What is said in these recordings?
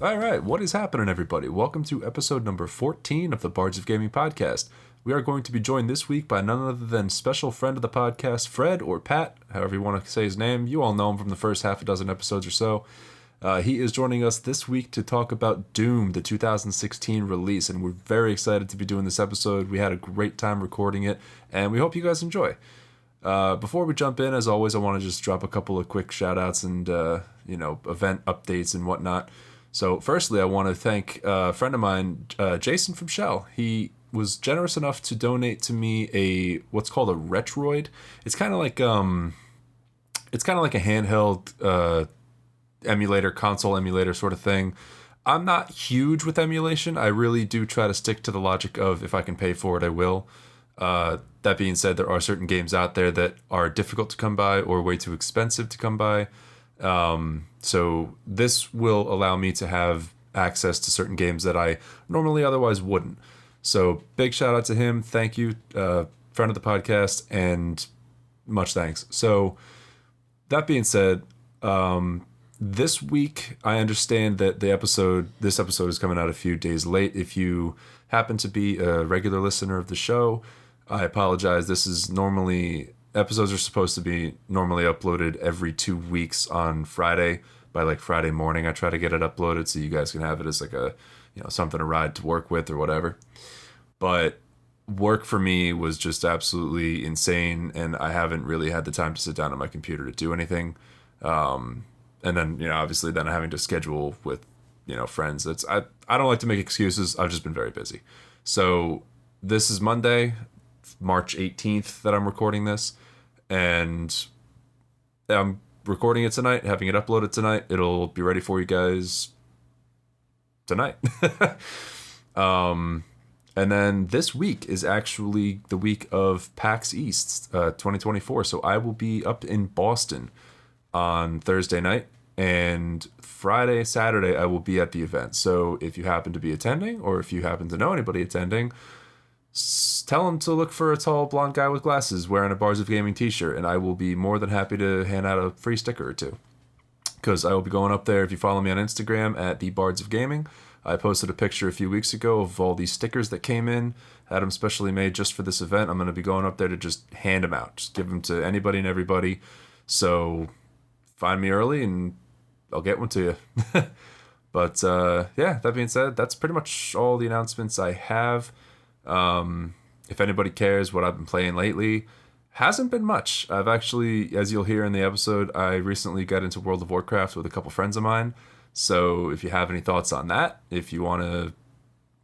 All right, what is happening, everybody? Welcome to episode number 14 of the Bards of Gaming podcast. We are going to be joined this week by none other than special friend of the podcast, Fred, or Pat, however you want to say his name. You all know him from the first half a dozen episodes or so. He is joining us this week to talk about Doom, the 2016 release, and we're very excited to be doing this episode. We had a great time recording it, and we hope you guys enjoy. Before we jump in, as always, I want to just drop a couple of quick shout-outs and, event updates and whatnot. So, firstly, I want to thank a friend of mine, Jason from Shell. He was generous enough to donate to me what's called a Retroid. It's kind of like a handheld emulator, console emulator sort of thing. I'm not huge with emulation. I really do try to stick to the logic of if I can pay for it, I will. That being said, there are certain games out there that are difficult to come by or way too expensive to come by. So this will allow me to have access to certain games that I normally otherwise wouldn't. So big shout out to him. Thank you, friend of the podcast, and much thanks. So that being said, this week I understand that this episode is coming out a few days late. If you happen to be a regular listener of the show, I apologize. Episodes are supposed to be normally uploaded every 2 weeks on Friday. By like Friday morning, I try to get it uploaded so you guys can have it as like something to ride to work with or whatever. But work for me was just absolutely insane, and I haven't really had the time to sit down on my computer to do anything. And then, obviously then having to schedule with, friends. I don't like to make excuses. I've just been very busy. So this is Monday, March 18th that I'm recording this, and I'm recording it tonight, having it uploaded tonight. It'll be ready for you guys tonight. And then this week is actually the week of PAX East 2024. So I will be up in Boston on Thursday night, and Friday, Saturday, I will be at the event. So if you happen to be attending, or if you happen to know anybody attending, tell them to look for a tall blonde guy with glasses wearing a Bards of Gaming t-shirt, and I will be more than happy to hand out a free sticker or two. Because I will be going up there. If you follow me on Instagram at the Bards of Gaming, I posted a picture a few weeks ago of all these stickers that came in, had them specially made just for this event. I'm going to be going up there to just hand them out, just give them to anybody and everybody. So find me early and I'll get one to you. But that being said, that's pretty much all the announcements I have. If anybody cares what I've been playing lately, hasn't been much. I've actually, as you'll hear in the episode, I recently got into World of Warcraft with a couple friends of mine. So if you have any thoughts on that, if you want to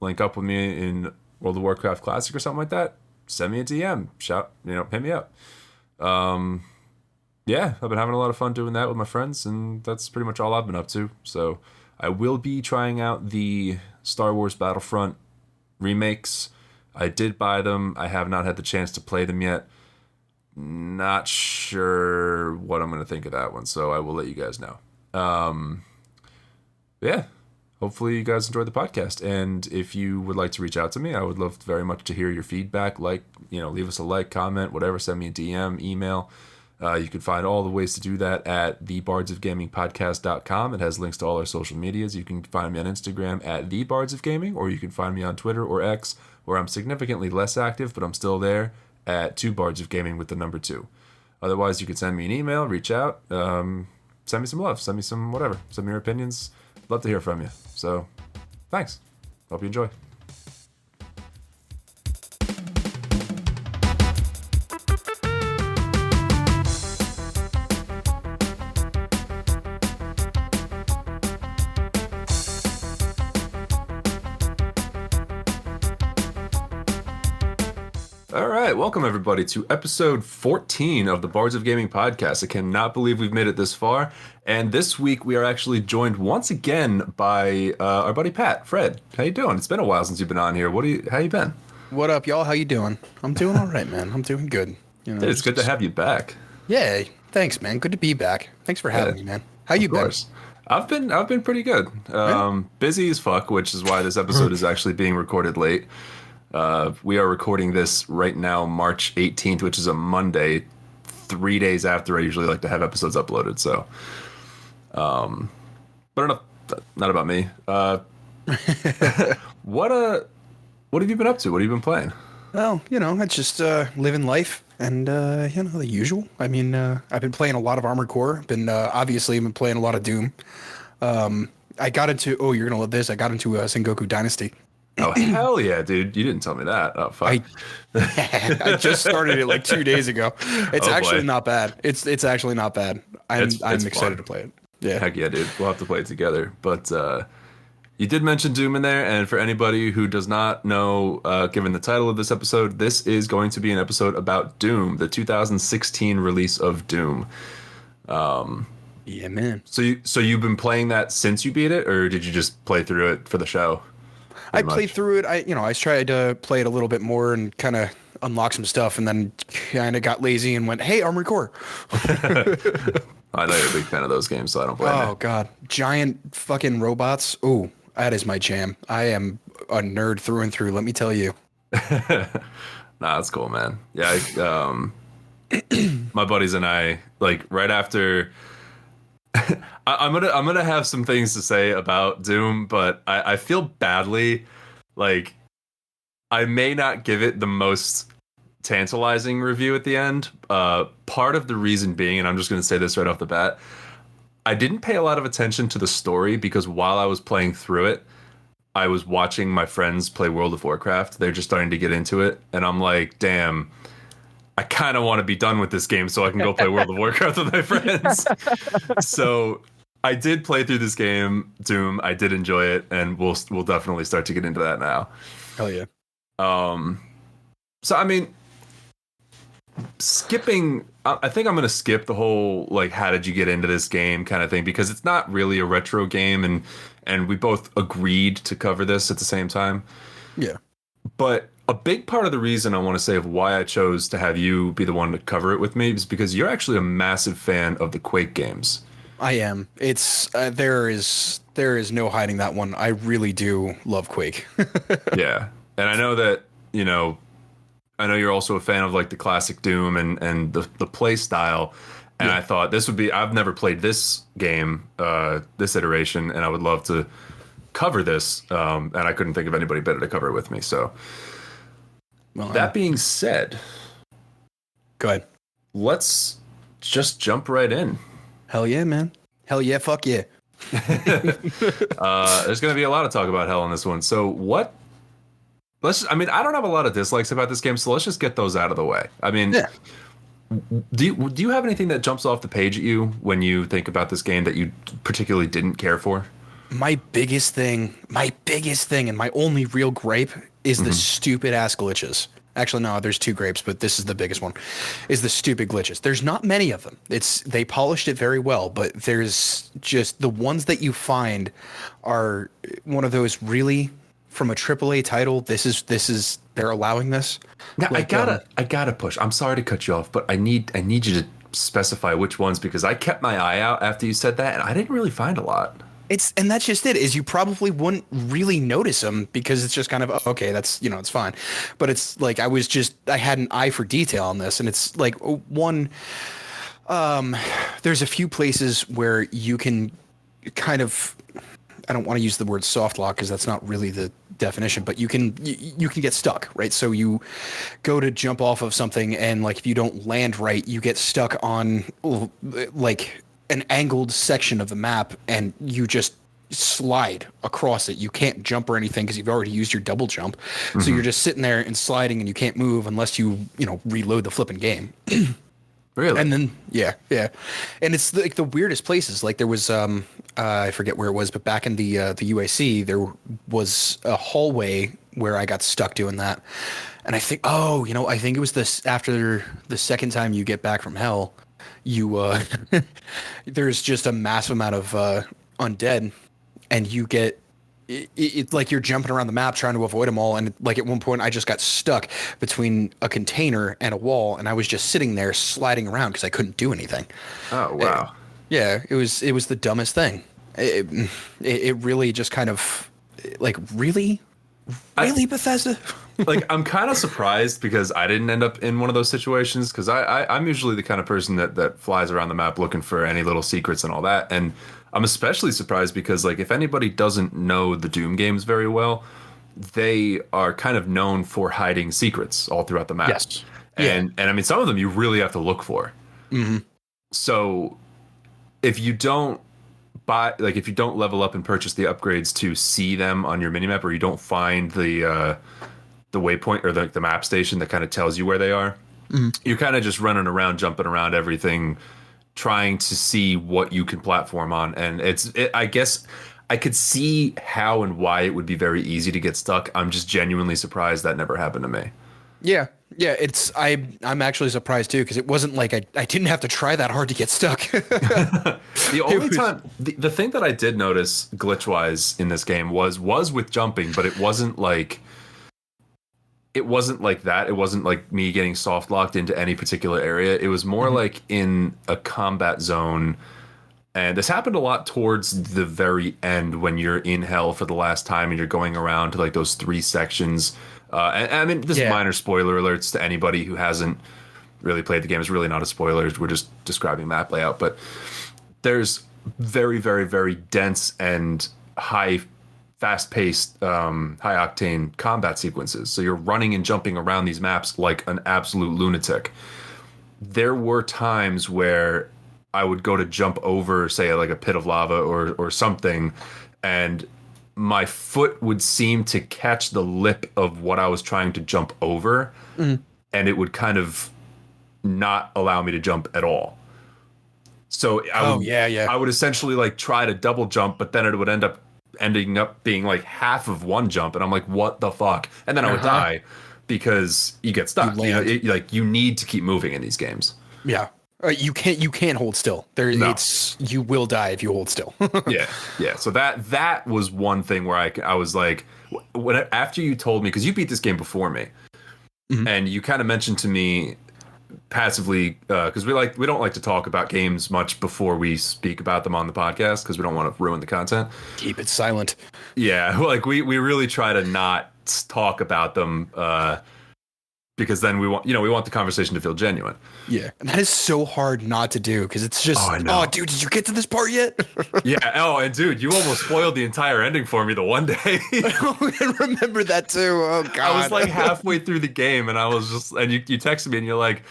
link up with me in World of Warcraft Classic or something like that, send me a DM, hit me up. I've been having a lot of fun doing that with my friends, and that's pretty much all I've been up to. So I will be trying out the Star Wars Battlefront remakes. I did buy them. I have not had the chance to play them yet. Not sure what I'm going to think of that one, so I will let you guys know. Hopefully you guys enjoyed the podcast. And if you would like to reach out to me, I would love very much to hear your feedback. Leave us a like, comment, whatever. Send me a DM, email. You can find all the ways to do that at thebardsofgamingpodcast.com. It has links to all our social medias. You can find me on Instagram at thebardsofgaming, or you can find me on Twitter or X, where I'm significantly less active, but I'm still there, at 2bardsofgaming with the number 2. Otherwise, you can send me an email, reach out, send me some love, send me some whatever, send me your opinions. Love to hear from you. So, thanks. Hope you enjoy. All right, welcome everybody to episode 14 of the Bards of Gaming podcast. I cannot believe we've made it this far. And this week we are actually joined once again by our buddy Pat. Fred, how you doing? It's been a while since you've been on here. How you been? What up, y'all? How you doing? I'm doing all right, man. I'm doing good. Dude, it's good to have you back. Yeah, thanks, man. Good to be back. Thanks for having me, man. How you been? I've been pretty good. Busy as fuck, which is why this episode is actually being recorded late. We are recording this right now, March 18th, which is a Monday, 3 days after I usually like to have episodes uploaded. So, but enough not about me. What what have you been up to? What have you been playing? Well, it's just living life and the usual. I mean, I've been playing a lot of Armored Core. Obviously been playing a lot of Doom. I got into you're gonna love this. I got into Sengoku Dynasty. Oh hell yeah, dude! You didn't tell me that. Oh fuck. I I just started it like 2 days ago. It's Oh actually boy. not bad. It's actually not bad. I'm It's excited fun. to play it. Yeah. Heck yeah, dude. We'll have to play it together. But you did mention Doom in there, and for anybody who does not know, given the title of this episode, this is going to be an episode about Doom, the 2016 release of Doom. Yeah, man. So you've been playing that since you beat it, or did you just play through it for the show? I Pretty played much. through it. I tried to play it a little bit more and kind of unlock some stuff, and then kind of got lazy and went, "Hey, Armored Core." I know you're a big fan of those games, so I don't blame Oh God, giant fucking robots. Ooh, that is my jam. I am a nerd through and through. Let me tell you. you. Nah, that's cool, man. Yeah, my buddies and I, like right after I'm gonna have some things to say about Doom, but I feel badly. Like I may not give it the most tantalizing review at the end. Part of the reason being, and I'm just gonna say this right off the bat, I didn't pay a lot of attention to the story because while I was playing through it, I was watching my friends play World of Warcraft. They're just starting to get into it, and I'm like, damn. I kind of want to be done with this game so I can go play World of Warcraft with my friends. So I did play through this game, Doom. I did enjoy it, and we'll definitely start to get into that now. Hell yeah. So I mean, skipping. I think I'm gonna skip the whole like how did you get into this game kind of thing because it's not really a retro game, and we both agreed to cover this at the same time. Yeah. But a big part of the reason I want to say of why I chose to have you be the one to cover it with me is because you're actually a massive fan of the Quake games. I am. It's there is no hiding that one. I really do love Quake. Yeah. And I know that, I know you're also a fan of like the classic Doom and the play style. And Yeah. I thought this would be, I've never played this game, this iteration, and I would love to cover this. And I couldn't think of anybody better to cover it with me. So Well, that being said, go ahead. let's just jump right in. Hell yeah, man. Hell yeah, fuck yeah. There's going to be a lot of talk about hell in this one. So I mean, I don't have a lot of dislikes about this game, so let's just get those out of the way. I mean, Yeah. do you have anything that jumps off the page at you when you think about this game that you particularly didn't care for? My biggest thing, and my only real gripe is the stupid ass glitches. Actually, no, there's two grapes, but this is the biggest one, is the stupid glitches. There's not many of them. They polished it very well, but there's just the ones that you find are one of those really from a AAA title. This is they're allowing this. Now, Like, I gotta push. I'm sorry to cut you off, but I need you to specify which ones because I kept my eye out after you said that, and I didn't really find a lot. and that's just it, is you probably wouldn't really notice them because it's just kind of, oh, okay, that's, it's fine. But it's like, I had an eye for detail on this, and it's like one, there's a few places where you can kind of, I don't want to use the word soft lock because that's not really the definition, but you can get stuck, right? So you go to jump off of something, and like if you don't land right, you get stuck on like an angled section of the map, and you just slide across it. You can't jump or anything because you've already used your double jump. So you're just sitting there and sliding, and you can't move unless you reload the flipping game. Really? And then yeah, and it's like the weirdest places. Like there was I forget where it was, but back in the UAC there was a hallway where I got stuck doing that, and I think I think it was this after the second time you get back from hell, you there's just a massive amount of undead, and you get. It's like you're jumping around the map trying to avoid them all, and like at one point I just got stuck between a container and a wall, and I was just sitting there sliding around because I couldn't do anything. Oh wow. Yeah, it was the dumbest thing. It really just kind of like really Bethesda. Like I'm kind of surprised because I didn't end up in one of those situations because I'm usually the kind of person that flies around the map looking for any little secrets and all that, and I'm especially surprised because like if anybody doesn't know the Doom games very well, they are kind of known for hiding secrets all throughout the map. Yes. Yeah. And I mean some of them you really have to look for. Hmm. So if you don't buy like if you don't level up and purchase the upgrades to see them on your minimap, or you don't find the waypoint or the map station that kind of tells you where they are, you're kind of just running around, jumping around everything, trying to see what you can platform on. And I guess I could see how and why it would be very easy to get stuck. I'm just genuinely surprised that never happened to me. Yeah. Yeah. I'm actually surprised too, because it wasn't like I didn't have to try that hard to get stuck. The only time, the thing that I did notice glitch wise in this game was with jumping, but it wasn't like that. It wasn't like me getting soft locked into any particular area. It was more like in a combat zone. And this happened a lot towards the very end when you're in hell for the last time and you're going around to like those 3 sections. And I mean, this is minor spoiler alerts to anybody who hasn't really played the game. It's really not a spoiler. We're just describing map layout. But there's very, very, very dense and fast-paced, high-octane combat sequences. So you're running and jumping around these maps like an absolute lunatic. There were times where I would go to jump over, say, like a pit of lava or something, and my foot would seem to catch the lip of what I was trying to jump over, and it would kind of not allow me to jump at all. So I would essentially like try to double jump, but then it would ending up being like half of one jump, and I'm like, what the fuck? And then I would die because you get stuck. You need to keep moving in these games. Yeah. You can't hold still. You will die if you hold still. yeah. So that was one thing where I was like, after you told me, because you beat this game before me, and you kind of mentioned to me passively, because we don't like to talk about games much before we speak about them on the podcast because we don't want to ruin the content. Keep it silent. Yeah, like we really try to not talk about them. Because then we want the conversation to feel genuine. Yeah, and that is so hard not to do because it's just, oh, dude, did you get to this part yet? Yeah. Oh, and dude, you almost spoiled the entire ending for me the one day. I remember that too. Oh God, I was like halfway through the game, and I was just, and you texted me, and you're like,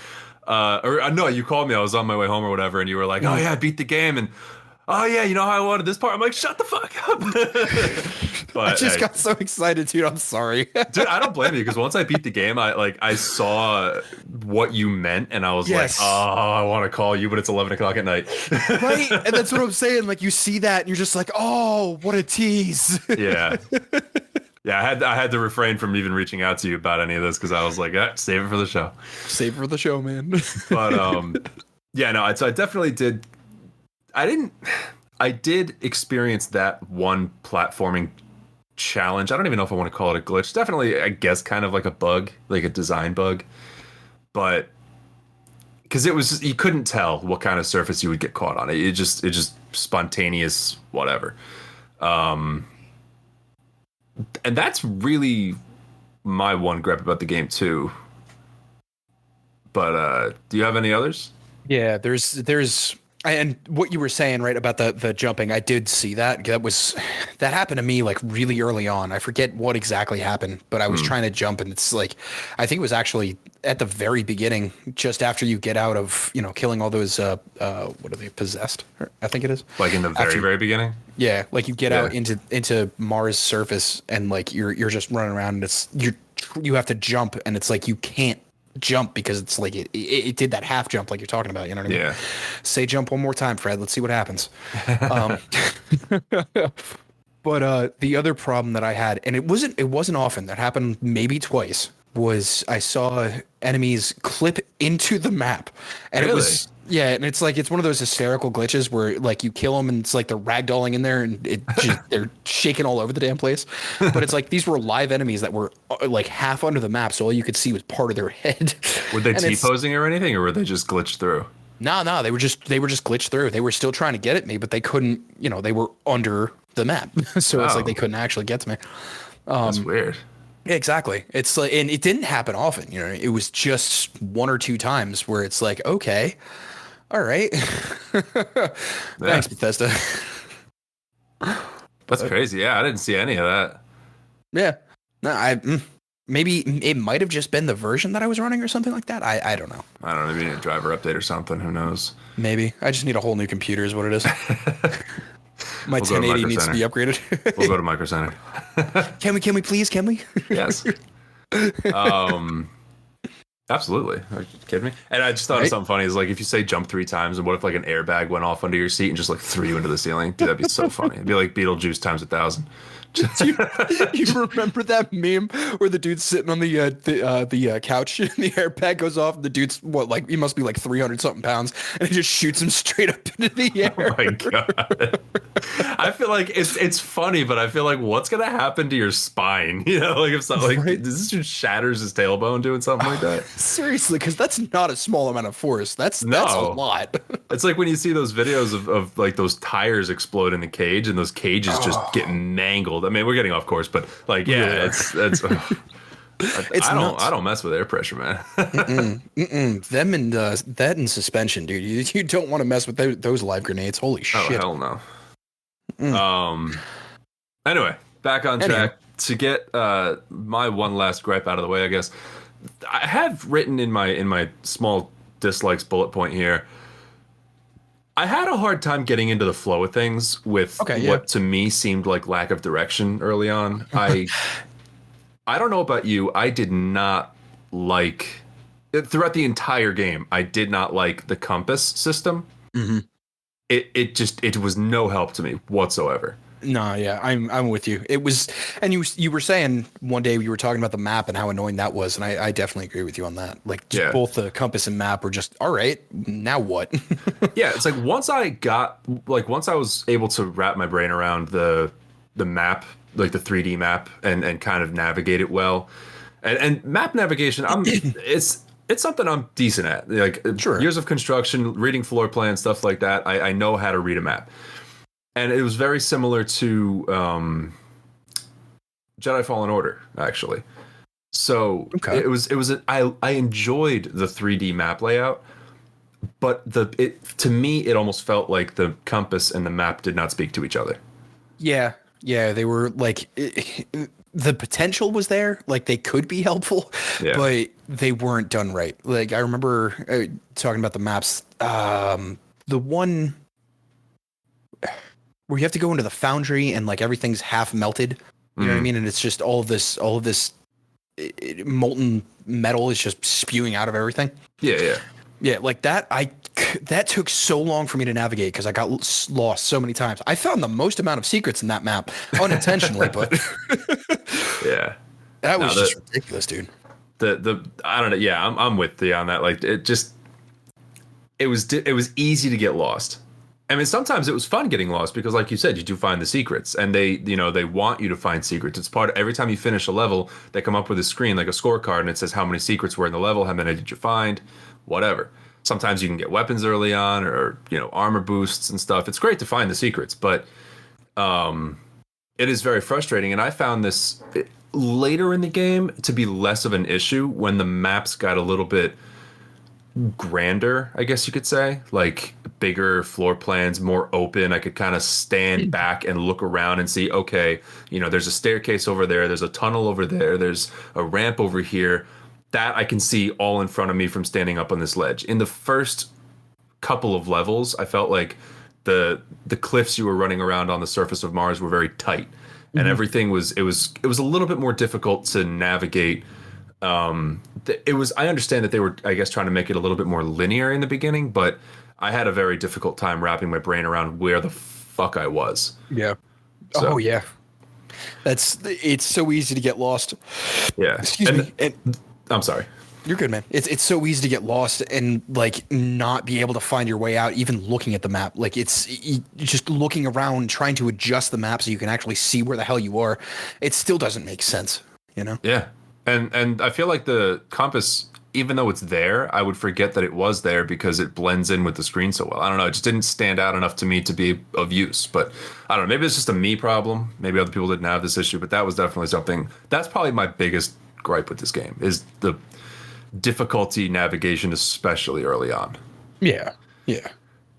or no, you called me. I was on my way home or whatever, and you were like, oh yeah, I beat the game, and oh yeah, you know how I wanted this part. I'm like, shut the fuck up. But I just got so excited, dude. I'm sorry. Dude, I don't blame you because once I beat the game, I saw what you meant, and I was like, oh, I want to call you, but it's 11 o'clock at night. Right, and that's what I'm saying. Like you see that, and you're just like, oh, what a tease. Yeah. Yeah, I had to refrain from even reaching out to you about any of this because I was like, save it for the show. Save it for the show, man. But yeah, no, so I definitely did. I did experience that one platforming challenge. I don't even know if I want to call it a glitch. Definitely, I guess, kind of like a bug, like a design bug. But because you couldn't tell what kind of surface you would get caught on. It just spontaneous whatever. And that's really my one gripe about the game too. But do you have any others? Yeah, there's and what you were saying, right, about the jumping, I did see that. That happened to me like really early on. I forget what exactly happened, but I was trying to jump, and it's like, I think it was actually at the very beginning, just after you get out of, killing all those, what are they, possessed? I think it is. Like in the very beginning? Yeah, like you get out into Mars' surface, and like you're just running around, and it's you have to jump, and it's like you can't jump because it's like it did that half jump like you're talking about, you know what I mean? Yeah. Say jump one more time, Fred. Let's see what happens. But the other problem that I had, and it wasn't often, that happened maybe twice, was I saw enemies clip into the map, and really? It was. Yeah, and it's like, it's one of those hysterical glitches where like you kill them and it's like they're ragdolling in there and they're shaking all over the damn place. But it's like these were live enemies that were like half under the map, so all you could see was part of their head. Were they T-posing or anything, or were they just glitched through? No, they were just glitched through. They were still trying to get at me, but they couldn't. They were under the map, so it's like they couldn't actually get to me. That's weird. Exactly. It's like, and it didn't happen often. It was just one or two times where it's like, okay. All right. Thanks, Bethesda. That's But crazy. Yeah, I didn't see any of that. yeah, no, maybe it might have just been the version that I was running or something like that. I don't know. I don't know. Maybe a driver update or something. Who knows? Maybe I just need a whole new computer is what it is. My We'll go to 1080 Micro needs to Center. be upgraded. We'll go to Micro Center. Can we please? Can we? Yes. Um, absolutely. Are you kidding me? And I just thought of Right? something funny. Is like if you say jump 3 times, and what if like an airbag went off under your seat and just like threw you into the ceiling? Dude, that'd be so funny. It'd be like Beetlejuice times 1,000. Do you remember that meme where the dude's sitting on the couch and the airbag goes off and the dude's what, like, he must be like 300 something pounds, and he just shoots him straight up into the Oh air. my god! I feel like it's funny, but I feel like what's gonna happen to your spine? You know, like if something like Right. this just shatters his tailbone doing something like that. Seriously, because that's not a small amount of force. That's a No. lot. It's like when you see those videos of like those tires explode in the cage and those cages just get mangled. I mean, we're getting off course, but like, yeah, Really are. it's. It's nuts. I don't mess with air pressure, man. Them and that and suspension, dude. You don't want to mess with those live grenades. Holy Oh shit. hell no. Anyway, back on Anyhow. track to get my one last gripe out of the way. I guess I have written in my small dislikes bullet point here. I had a hard time getting into the flow of things with Okay, yeah. what to me seemed like lack of direction early on. I don't know about you. I did not like throughout the entire game. I did not like the compass system. Mm-hmm. It was no help to me whatsoever. No, yeah, I'm with you. It was, and you were saying one day you were talking about the map and how annoying that was, and I definitely agree with you on that. Like, just Yeah. both the compass and map were just all right. Now what? Yeah, it's like once I was able to wrap my brain around the map, like the 3D map, and kind of navigate it well. And map navigation, it's something I'm decent at. Like Sure. years of construction, reading floor plans, stuff like that. I know how to read a map. And it was very similar to Jedi Fallen Order, actually. So Okay. I enjoyed the 3D map layout, but to me it almost felt like the compass and the map did not speak to each other. Yeah, they were like the potential was there, like they could be helpful, Yeah. but they weren't done right. Like I remember talking about the maps, the one where you have to go into the foundry and like everything's half melted. You know what I mean? And it's just all of this molten metal is just spewing out of everything. Yeah. Yeah, like that. That took so long for me to navigate because I got lost so many times. I found the most amount of secrets in that map unintentionally, but Yeah. that was No, just ridiculous, dude. The I don't know. Yeah, I'm with you on that. Like it was easy to get lost. I mean, sometimes it was fun getting lost because, like you said, you do find the secrets, and they want you to find secrets. It's part of every time you finish a level, they come up with a screen like a scorecard, and it says how many secrets were in the level, how many did you find, whatever. Sometimes you can get weapons early on, or armor boosts and stuff. It's great to find the secrets, but it is very frustrating. And I found this later in the game to be less of an issue when the maps got a little bit grander, I guess you could say, like bigger floor plans, more open. I could kind of stand back and look around and see, okay, there's a staircase over there, there's a tunnel over there, there's a ramp over here. That I can see all in front of me from standing up on this ledge. In the first couple of levels, I felt like the cliffs you were running around on the surface of Mars were very tight, and everything was it was a little bit more difficult to navigate. I understand that they were, I guess, trying to make it a little bit more linear in the beginning, but I had a very difficult time wrapping my brain around where the fuck I was. Yeah. So- Oh yeah. It's so easy to get lost. Yeah. Excuse me. And I'm sorry. you're good, man. It's so easy to get lost and like not be able to find your way out, even looking at the map. Like just looking around, trying to adjust the map so you can actually see where the hell you are. It still doesn't make sense, Yeah. And I feel like the compass, even though it's there, I would forget that it was there because it blends in with the screen so well. I don't know. It just didn't stand out enough to me to be of use. But I don't know. Maybe it's just a me problem. Maybe other people didn't have this issue. But that was definitely something. That's probably my biggest gripe with this game is the difficulty navigation, especially early on. Yeah.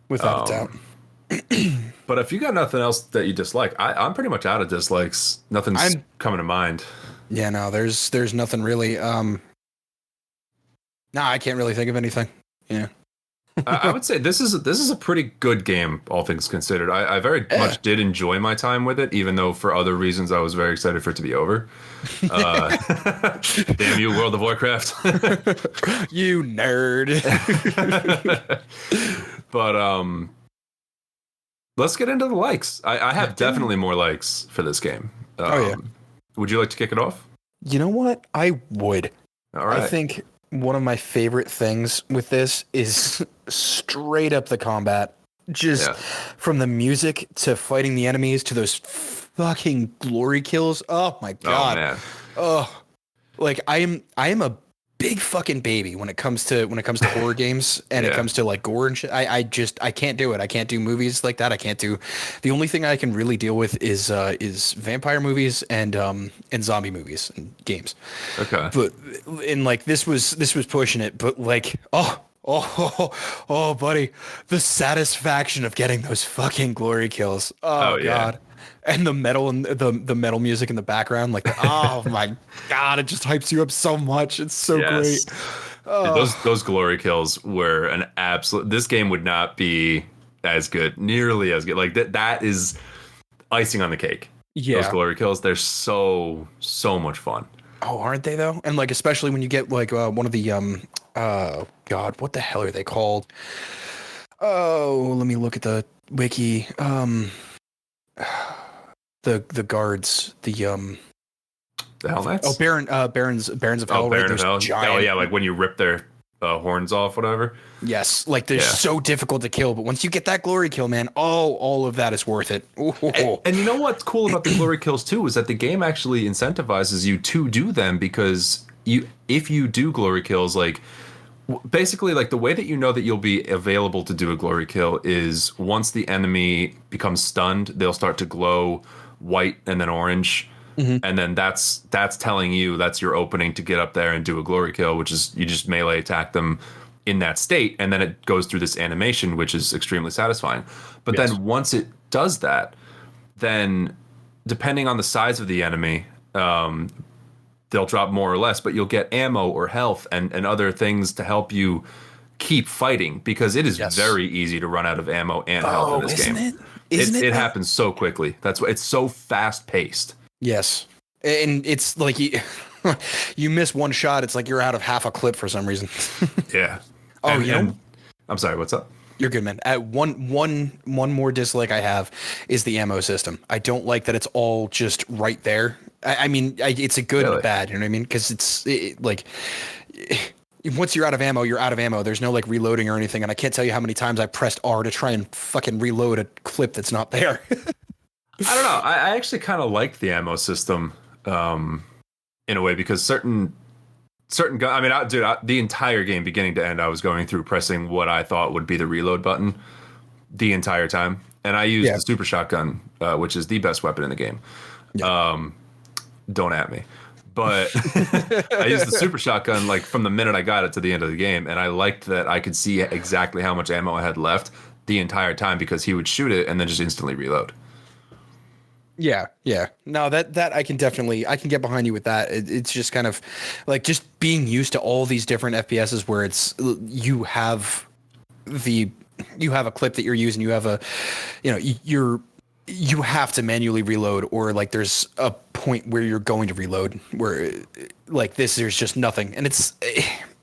Without a doubt. But if you got nothing else that you dislike, I'm pretty much out of dislikes. Nothing's I'm coming to mind. Yeah, no, there's nothing really. No, I can't really think of anything. Yeah. I would say this is a pretty good game, all things considered. I very Yeah. much did enjoy my time with it, even though for other reasons I was very excited for it to be over. Uh, damn you, World of Warcraft! You nerd. But let's get into the likes. I have definitely more likes for this game. Oh yeah. Would you like to kick it off? You know what? I would. All right. I think one of my favorite things with this is straight up the combat. Just from the music to fighting the enemies to those fucking glory kills. Oh my god. Oh man. Oh, like I am a big fucking baby when it comes to horror games and it comes to like gore and shit. I can't do it. I can't do movies like that. I can't do. The only thing I can really deal with is vampire movies and zombie movies and games. Okay. But and like this was pushing it, but like oh buddy, the satisfaction of getting those fucking glory kills. Oh god. Yeah. And the metal and the metal music in the background, like oh my god, it just hypes you up so much. It's so great. Oh. Those glory kills were an absolute. This game would not be as good, nearly as good. Like that is icing on the cake. Yeah, those glory kills, they're so much fun. Oh, aren't they though? And like especially when you get like one of the god, what the hell are they called? Oh, let me look at the wiki. The guards, the Hell Knights. Oh, Barons of Hell. Baron right? of Hell. Giant. Oh yeah, like when you rip their horns off, whatever. Yes, like they're so difficult to kill, but once you get that glory kill, man, all of that is worth it. And you know what's cool about the glory kills too is that the game actually incentivizes you to do them because if you do glory kills, like basically like the way that you know that you'll be available to do a glory kill is once the enemy becomes stunned, they'll start to glow white and then orange. Mm-hmm. And then that's telling you that's your opening to get up there and do a glory kill, which is you just melee attack them in that state, and then it goes through this animation, which is extremely satisfying. But then once it does that, then depending on the size of the enemy, they'll drop more or less, but you'll get ammo or health and other things to help you keep fighting because it is very easy to run out of ammo and health in this game. It happens so quickly. That's why it's so fast paced. Yes. And it's like you miss one shot, it's like you're out of half a clip for some reason. Yeah. I'm sorry, what's up? You're good, man. One more dislike I have is the ammo system. I don't like that it's all just right there. I mean, it's a good and a bad, you know what I mean? Because like once you're out of ammo, you're out of ammo. There's no like reloading or anything. And I can't tell you how many times I pressed R to try and fucking reload a clip that's not there. I don't know. I actually kind of like the ammo system in a way because certain gun. I mean, the entire game, beginning to end, I was going through pressing what I thought would be the reload button the entire time, and I used the super shotgun, which is the best weapon in the game. Yeah. Don't at me, but I used the super shotgun like from the minute I got it to the end of the game, and I liked that I could see exactly how much ammo I had left the entire time because he would shoot it and then just instantly reload. Yeah. No, that I can get behind you with that. It's just kind of like just being used to all these different FPSs where it's you have a clip that you're using, you have you have to manually reload, or like there's a point where you're going to reload where like this there's just nothing, and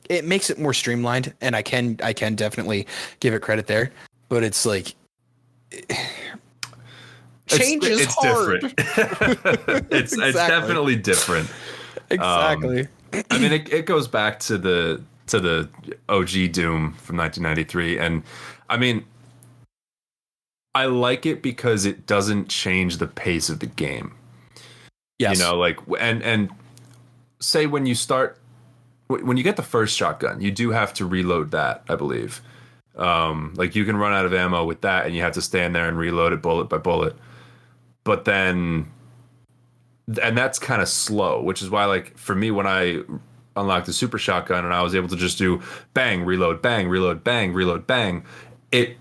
it makes it more streamlined, and I can definitely give it credit there, but it's like. Change is hard. Different. It's definitely different. Exactly. I mean, it goes back to the OG Doom from 1993, and I mean, I like it because it doesn't change the pace of the game. Yes. You know, like and say when you get the first shotgun, you do have to reload that, I believe. Like you can run out of ammo with that, and you have to stand there and reload it bullet by bullet. But then, and that's kind of slow, which is why, like, for me, when I unlocked the super shotgun and I was able to just do bang, reload, bang, reload, bang, reload, bang, it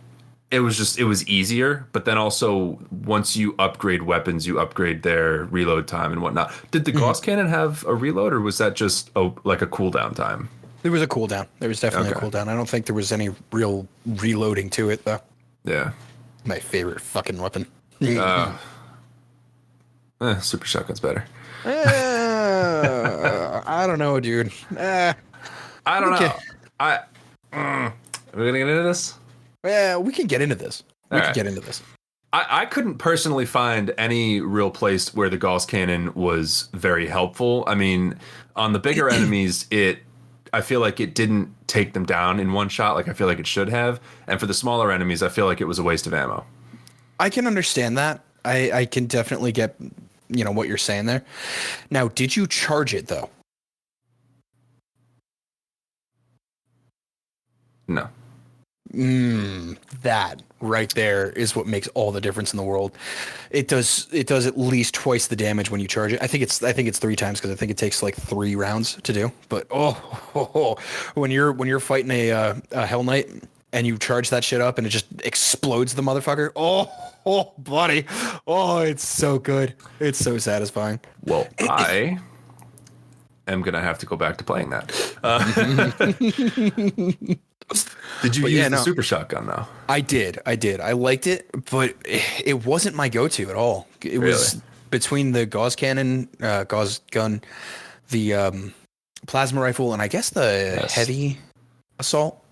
it was easier, but then also once you upgrade weapons, you upgrade their reload time and whatnot. Did the Gauss cannon have a reload, or was that just like a cooldown time? There was a cooldown. There was definitely a Okay. cooldown. I don't think there was any real reloading to it though. Yeah. My favorite fucking weapon. Super shotgun's better. I don't know, dude. I don't okay. know. Are we gonna get into this? Yeah, we can get into this. We All can right. get into this. I couldn't personally find any real place where the Gauss cannon was very helpful. I mean, on the bigger enemies, I feel like it didn't take them down in one shot like I feel like it should have. And for the smaller enemies, I feel like it was a waste of ammo. I can understand that. I can definitely get, what you're saying there. Now, did you charge it though? No. That right there is what makes all the difference in the world. It does at least twice the damage when you charge it. I think it's 3 times because I think it takes like 3 rounds to do. But when you're fighting a Hell Knight and you charge that shit up and it just explodes the motherfucker. Oh, buddy. Oh, it's so good. It's so satisfying. Well, I am gonna have to go back to playing that. Did you use the super shotgun though? I did. I liked it, but it wasn't my go-to at all. It was between the Gauss cannon, Gauss gun, the plasma rifle, and I guess the heavy assault.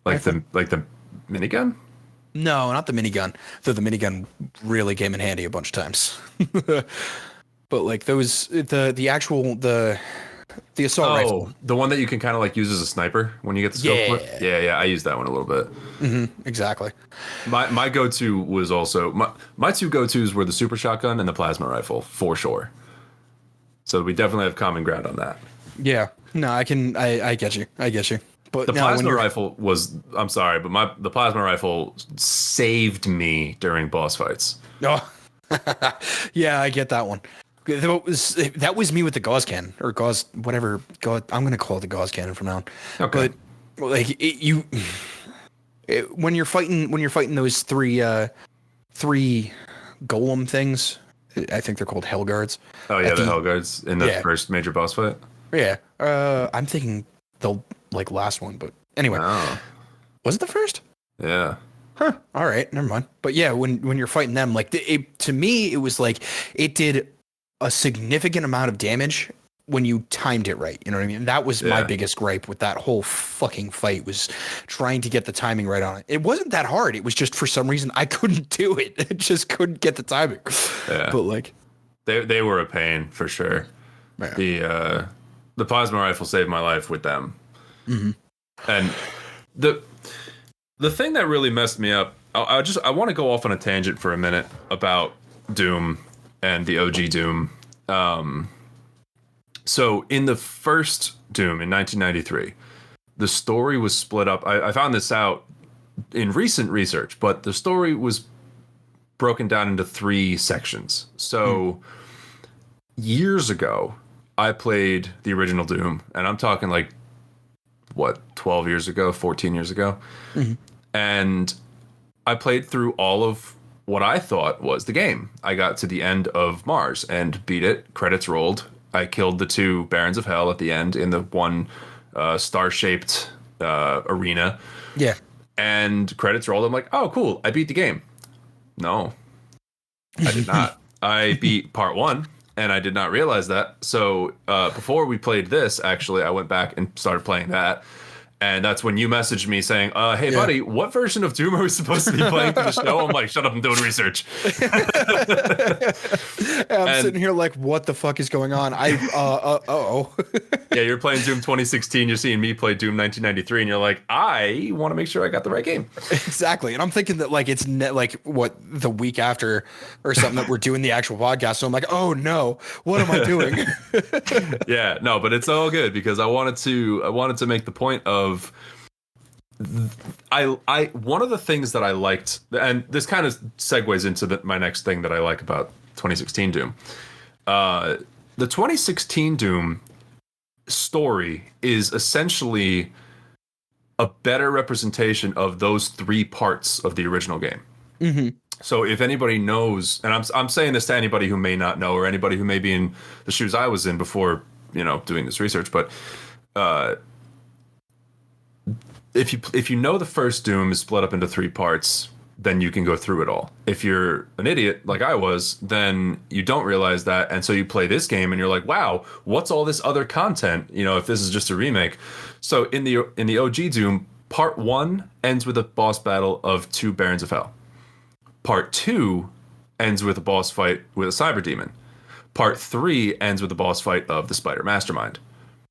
Like the minigun? No, not the minigun. Though the minigun really came in handy a bunch of times. But like those, the actual the assault rifle. The one that you can kind of like use as a sniper when you get the scope for it? Yeah, I used that one a little bit. Exactly. My go-to was also my 2 go-tos were the super shotgun and the plasma rifle for sure. So we definitely have common ground on that. Yeah. No, I get you. But the plasma rifle was, I'm sorry, but the plasma rifle saved me during boss fights. Oh. Yeah, I get that one. That was me with the Gauss cannon or Gauss whatever. I'm gonna call it the Gauss cannon from now on. Okay. But like when you're fighting those three golem things, I think they're called Hell Guards. Oh yeah, the Hell Guards in the first major boss fight. Yeah. I'm thinking the last one, but anyway. Oh. Was it the first? Yeah. Huh. All right. Never mind. But yeah, when you're fighting them, like to me, it was like it did a significant amount of damage when you timed it right. You know what I mean? That was my biggest gripe with that whole fucking fight was trying to get the timing right on it. It wasn't that hard. It was just for some reason I couldn't do it. I just couldn't get the timing. Yeah. But like they were a pain for sure. Yeah. The plasma rifle saved my life with them. Mm-hmm. And the thing that really messed me up, I want to go off on a tangent for a minute about Doom and the OG Doom. So in the first Doom in 1993, the story was split up. I found this out in recent research, but the story was broken down into 3 sections. So years ago, I played the original Doom, and I'm talking like, 12 years ago, 14 years ago. Mm-hmm. And I played through all of what I thought was the game. I got to the end of Mars and beat it. Credits rolled. I killed the 2 Barons of Hell at the end in the one star-shaped arena. Yeah. And credits rolled. I'm like, oh, cool. I beat the game. No, I did not. I beat part 1. And I did not realize that. So before we played this, actually, I went back and started playing that. And that's when you messaged me saying, hey, buddy, what version of Doom are we supposed to be playing for the show? I'm like, shut up, I'm doing research. I'm sitting here like, what the fuck is going on? Yeah, you're playing Doom 2016. You're seeing me play Doom 1993. And you're like, I want to make sure I got the right game. Exactly. And I'm thinking that like it's the week after or something that we're doing the actual podcast. So I'm like, oh no, what am I doing? Yeah, no, but it's all good because I wanted to make the point of one of the things that I liked, and this kind of segues into my next thing that I like about 2016 Doom. The 2016 Doom story is essentially a better representation of those three parts of the original game. Mm-hmm. So if anybody knows, and I'm saying this to anybody who may not know, or anybody who may be in the shoes I was in before, doing this research, but uh, if you know the first Doom is split up into three parts, then you can go through it all. If you're an idiot like I was, then you don't realize that, and so you play this game and you're like, wow, what's all this other content? If this is just a remake. So in the OG Doom, part 1 ends with a boss battle of 2 Barons of Hell. Part 2 ends with a boss fight with a cyber demon. Part 3 ends with a boss fight of the Spider Mastermind.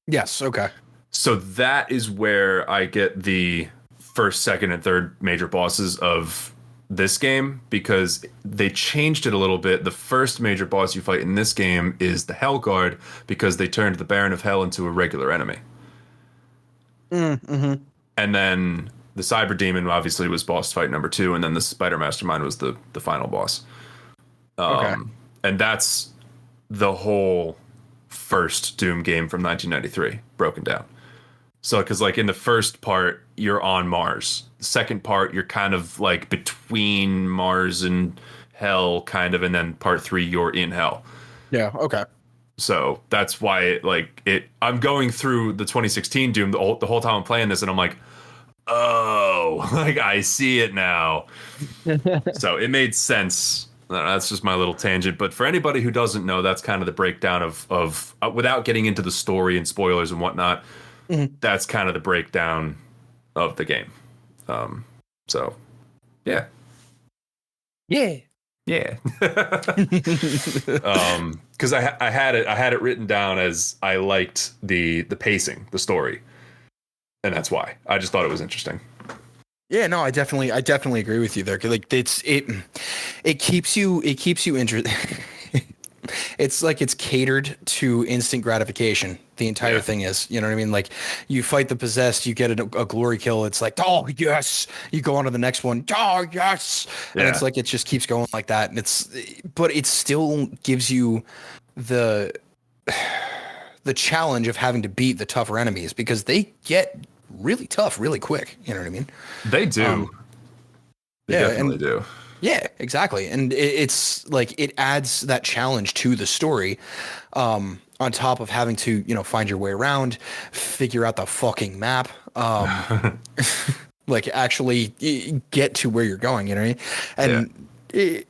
Yes. Okay. So that is where I get the first, second, and third major bosses of this game, because they changed it a little bit. The first major boss you fight in this game is the Hell Guard, because they turned the Baron of Hell into a regular enemy. Mm-hmm. And then the Cyber Demon obviously was boss fight number 2, and then the Spider Mastermind was the final boss. Okay. And that's the whole first Doom game from 1993 broken down. So, because like in the first part, you're on Mars. The second part, you're kind of like between Mars and Hell, kind of, and then part 3, you're in Hell. Yeah. Okay. So that's why I'm going through the 2016 Doom the whole time I'm playing this, and I'm like, oh, like I see it now. So it made sense. That's just my little tangent. But for anybody who doesn't know, that's kind of the breakdown of without getting into the story and spoilers and whatnot. Mm-hmm. That's kind of the breakdown of the game. So, yeah. Yeah. Yeah. Because I had it written down as I liked the pacing, the story, and that's why I just thought it was interesting. Yeah, no, I definitely agree with you there. Like it keeps you interested. It's like it's catered to instant gratification. The entire thing is, you know what I mean? Like you fight the possessed, you get a glory kill. It's like, oh yes, you go on to the next one. Oh yes. And it's like, it just keeps going like that. And but it still gives you the challenge of having to beat the tougher enemies, because they get really tough really quick. You know what I mean? They do. They definitely do. Yeah, exactly. And it's like it adds that challenge to the story, on top of having to, find your way around, figure out the fucking map, like actually get to where you're going, you know what I mean? And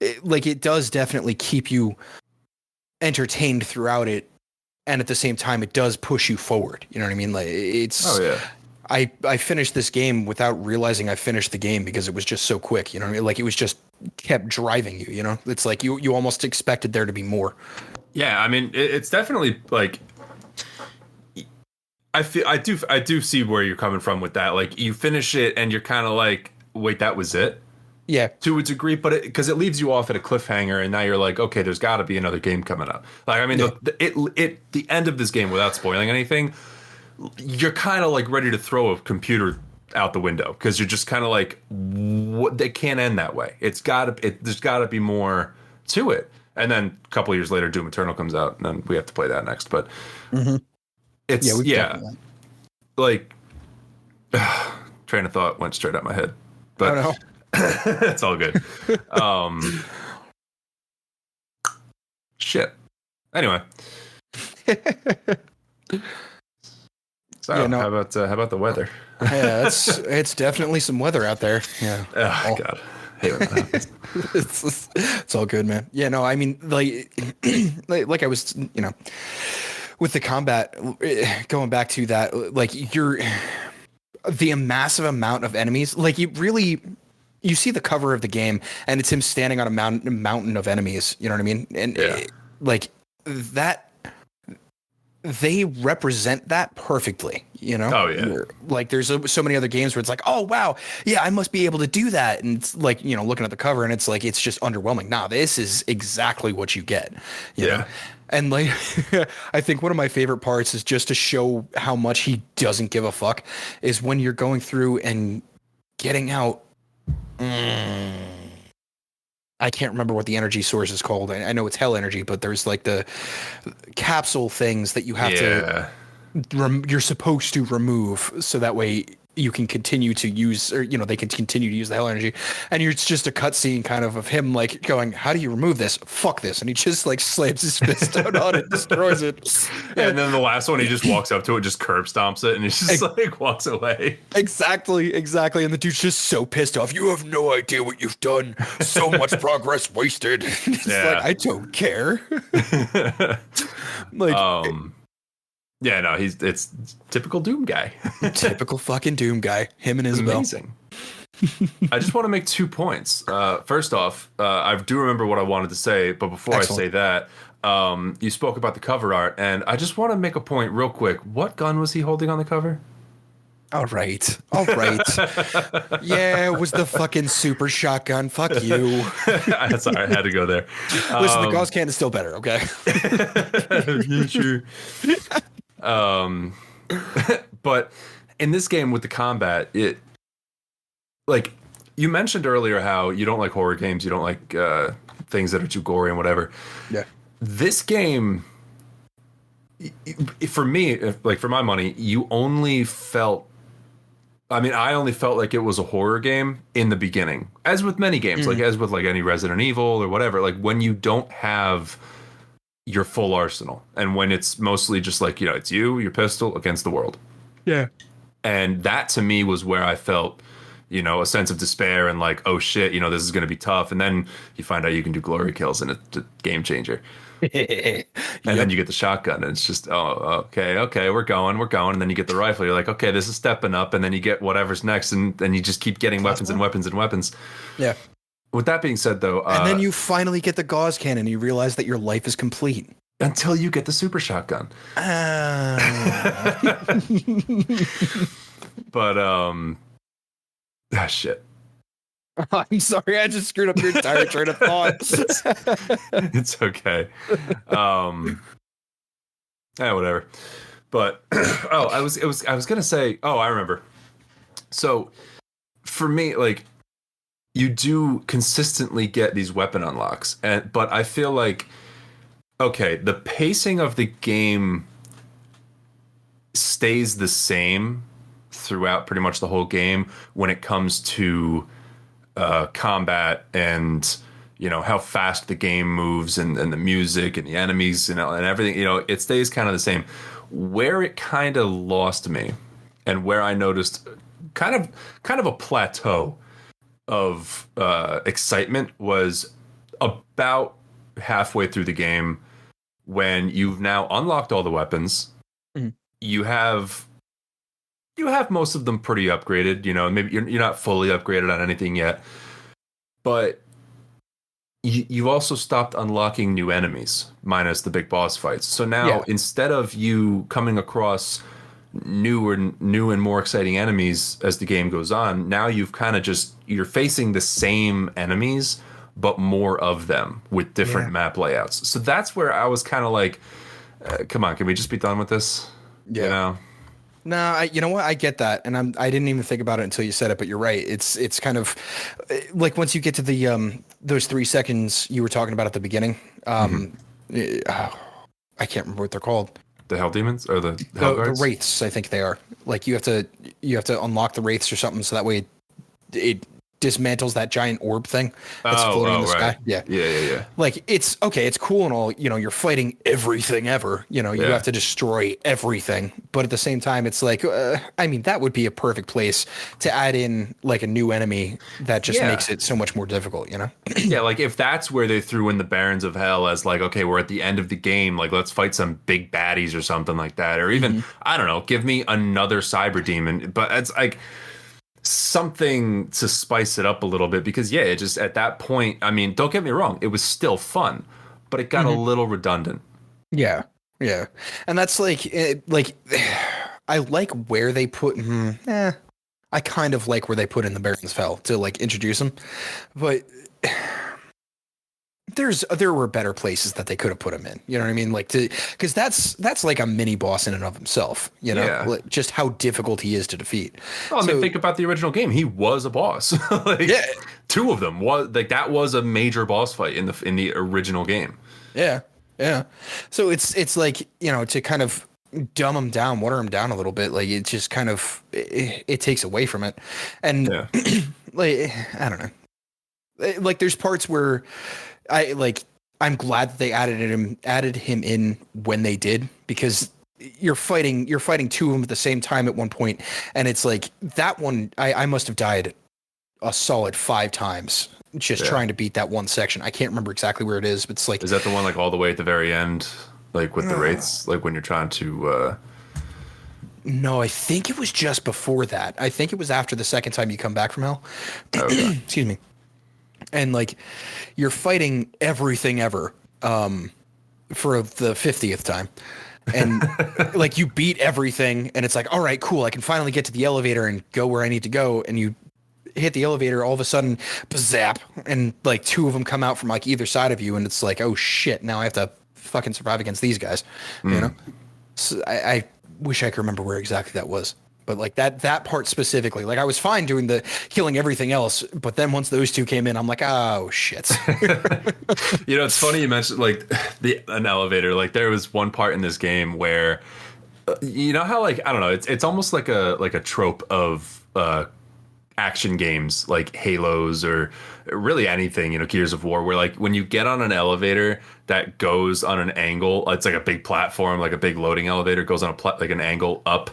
it does definitely keep you entertained throughout it. And at the same time, it does push you forward. You know what I mean? Like it's. Oh yeah. I finished this game without realizing I finished the game, because it was just so quick. You know what I mean? Like it was just kept driving you. You know, it's like you almost expected there to be more. Yeah, I mean, it's definitely like. I do see where you're coming from with that. Like you finish it and you're kind of like, wait, that was it. Yeah, to a degree, but because it leaves you off at a cliffhanger, and now you're like, okay, there's got to be another game coming up. Like, I mean, the end of this game, without spoiling anything, you're kind of like ready to throw a computer out the window, because you're just kind of like, what? They can't end that way. There's got to be more to it. And then a couple of years later, Doom Eternal comes out, and then we have to play that next. But it's like train of thought went straight out my head. But I don't know. It's all good. Shit. Anyway. So how about the weather? Yeah, it's definitely some weather out there. Yeah. Oh God. I hate when that happens. It's all good, man. Yeah, no, I mean, like I was, with the combat, going back to that, like the massive amount of enemies, like you see the cover of the game, and it's him standing on a mountain of enemies. You know what I mean? And like that, they represent that perfectly. Oh yeah. Like there's so many other games where it's like, oh wow, yeah, I must be able to do that, and it's like, looking at the cover, and it's like, it's just underwhelming. Nah, this is exactly what you get. You know? And like, I think one of my favorite parts is just to show how much he doesn't give a fuck, is when you're going through and getting out. I can't remember what the energy source is called. I know it's hell energy, but there's like the capsule things that you have to you're supposed to remove, so that way you can continue to use, or they can continue to use the hell energy. And it's just a cutscene kind of him like going, how do you remove this? Fuck this. And he just like slams his fist down on it, destroys it. Yeah, and then the last one, he just walks up to it, just curb stomps it, and he just like walks away. Exactly. And the dude's just so pissed off. You have no idea what you've done. So much progress wasted. It's like, I don't care. Like, yeah, no, it's typical Doom guy. Typical fucking Doom guy. Him and Isabel. Amazing. I just want to make 2 points. First off, I do remember what I wanted to say, but before Excellent. I say that, you spoke about the cover art, and I just want to make a point real quick. What gun was he holding on the cover? All right. Yeah, it was the fucking super shotgun. Fuck you. Sorry, I had to go there. Listen, the Gauss cannon is still better, okay? Yeah, sure. But in this game with the combat, it, like you mentioned earlier how you don't like horror games, you don't like things that are too gory and whatever. Yeah. This game, for me, like for my money, I only felt like it was a horror game in the beginning, as with many games, like as with like any Resident Evil or whatever, like when you don't have your full arsenal and when it's mostly just like, it's you, your pistol against the world. Yeah. And that to me was where I felt, a sense of despair and like, oh shit, this is going to be tough. And then you find out you can do glory kills and it's a game changer. And then you get the shotgun and it's just, oh, okay, we're going. And then you get the rifle. You're like, okay, this is stepping up. And then you get whatever's next. And then you just keep getting weapons and weapons and weapons. Yeah. With that being said, though. And then you finally get the Gauss cannon and you realize that your life is complete. Until you get the super shotgun. But, shit. I'm sorry, I just screwed up your entire train of thought. It's okay. Whatever. But I was gonna say, I remember. So for me, like, you do consistently get these weapon unlocks, but I feel like, okay, the pacing of the game stays the same throughout pretty much the whole game when it comes to combat and how fast the game moves and the music and the enemies and everything. It stays kind of the same. Where it kind of lost me and where I noticed kind of a plateau of excitement was about halfway through the game when you've now unlocked all the weapons. You have most of them pretty upgraded, maybe you're not fully upgraded on anything yet, but you've also stopped unlocking new enemies, minus the big boss fights. So now instead of you coming across new and more exciting enemies as the game goes on, now you've kind of you're facing the same enemies, but more of them with different map layouts. So that's where I was kind of like, come on, can we just be done with this? Yeah. No, you know what? I get that, and I didn't even think about it until you said it. But you're right. It's kind of like once you get to the those 3 seconds you were talking about at the beginning. I can't remember what they're called. The Hell Demons or the Hell Guards? The Wraiths, I think they are. Like you have to unlock the Wraiths or something, so that way it dismantles that giant orb thing that's floating in the sky. Yeah. Like it's cool and all, you're fighting everything ever, you have to destroy everything. But at the same time, it's like, that would be a perfect place to add in like a new enemy that just makes it so much more difficult, Yeah, like if that's where they threw in the Barons of Hell as like, okay, we're at the end of the game, like let's fight some big baddies or something like that. Or even, I don't know, give me another Cyber Demon. But it's like something to spice it up a little bit, because it just at that point, don't get me wrong, it was still fun, but it got a little redundant. Yeah And that's like I like where they put I kind of like where they put in the Barons of Hell to like introduce them, but there were better places that they could have put him in. You know what I mean? Like because that's like a mini boss in and of himself. Like just how difficult he is to defeat. Well, think about the original game. He was a boss. Two of them was like that was a major boss fight in the original game. Yeah. So it's like to kind of dumb them down, water them down a little bit. Like it just kind of it takes away from it, and Yeah. like I don't know. Like there's parts where I like I'm glad that they added him in when they did, because you're fighting two of them at the same time at one point, and it's like that one I must have died a solid 5 times just Yeah. trying to beat that one section. I can't remember exactly where it is, but it's like Is that the one like all the way at the very end, like with the wraiths, like when you're trying to? no, I think it was just before that. I think it was after the second time you come back from hell. Okay. Excuse me. And like you're fighting everything ever for the 50th time. And like you beat everything and it's like, all right, cool, I can finally get to the elevator and go where I need to go. And you hit the elevator, all of a sudden, zap, and like two of them come out from like either side of you, and it's like, oh shit, now I have to fucking survive against these guys. You know? So I wish I could remember where exactly that was. But like that part specifically, like I was fine doing the healing everything else, but then once those two came in, I'm like, oh shit. You know, it's funny you mentioned like an elevator. Like there was one part in this game where, you know how like I don't know, it's almost like a trope of action games like Halos or really anything, you know, Gears of War, where like when you get on an elevator that goes on an angle, it's like a big platform, like a big loading elevator goes on like an angle up.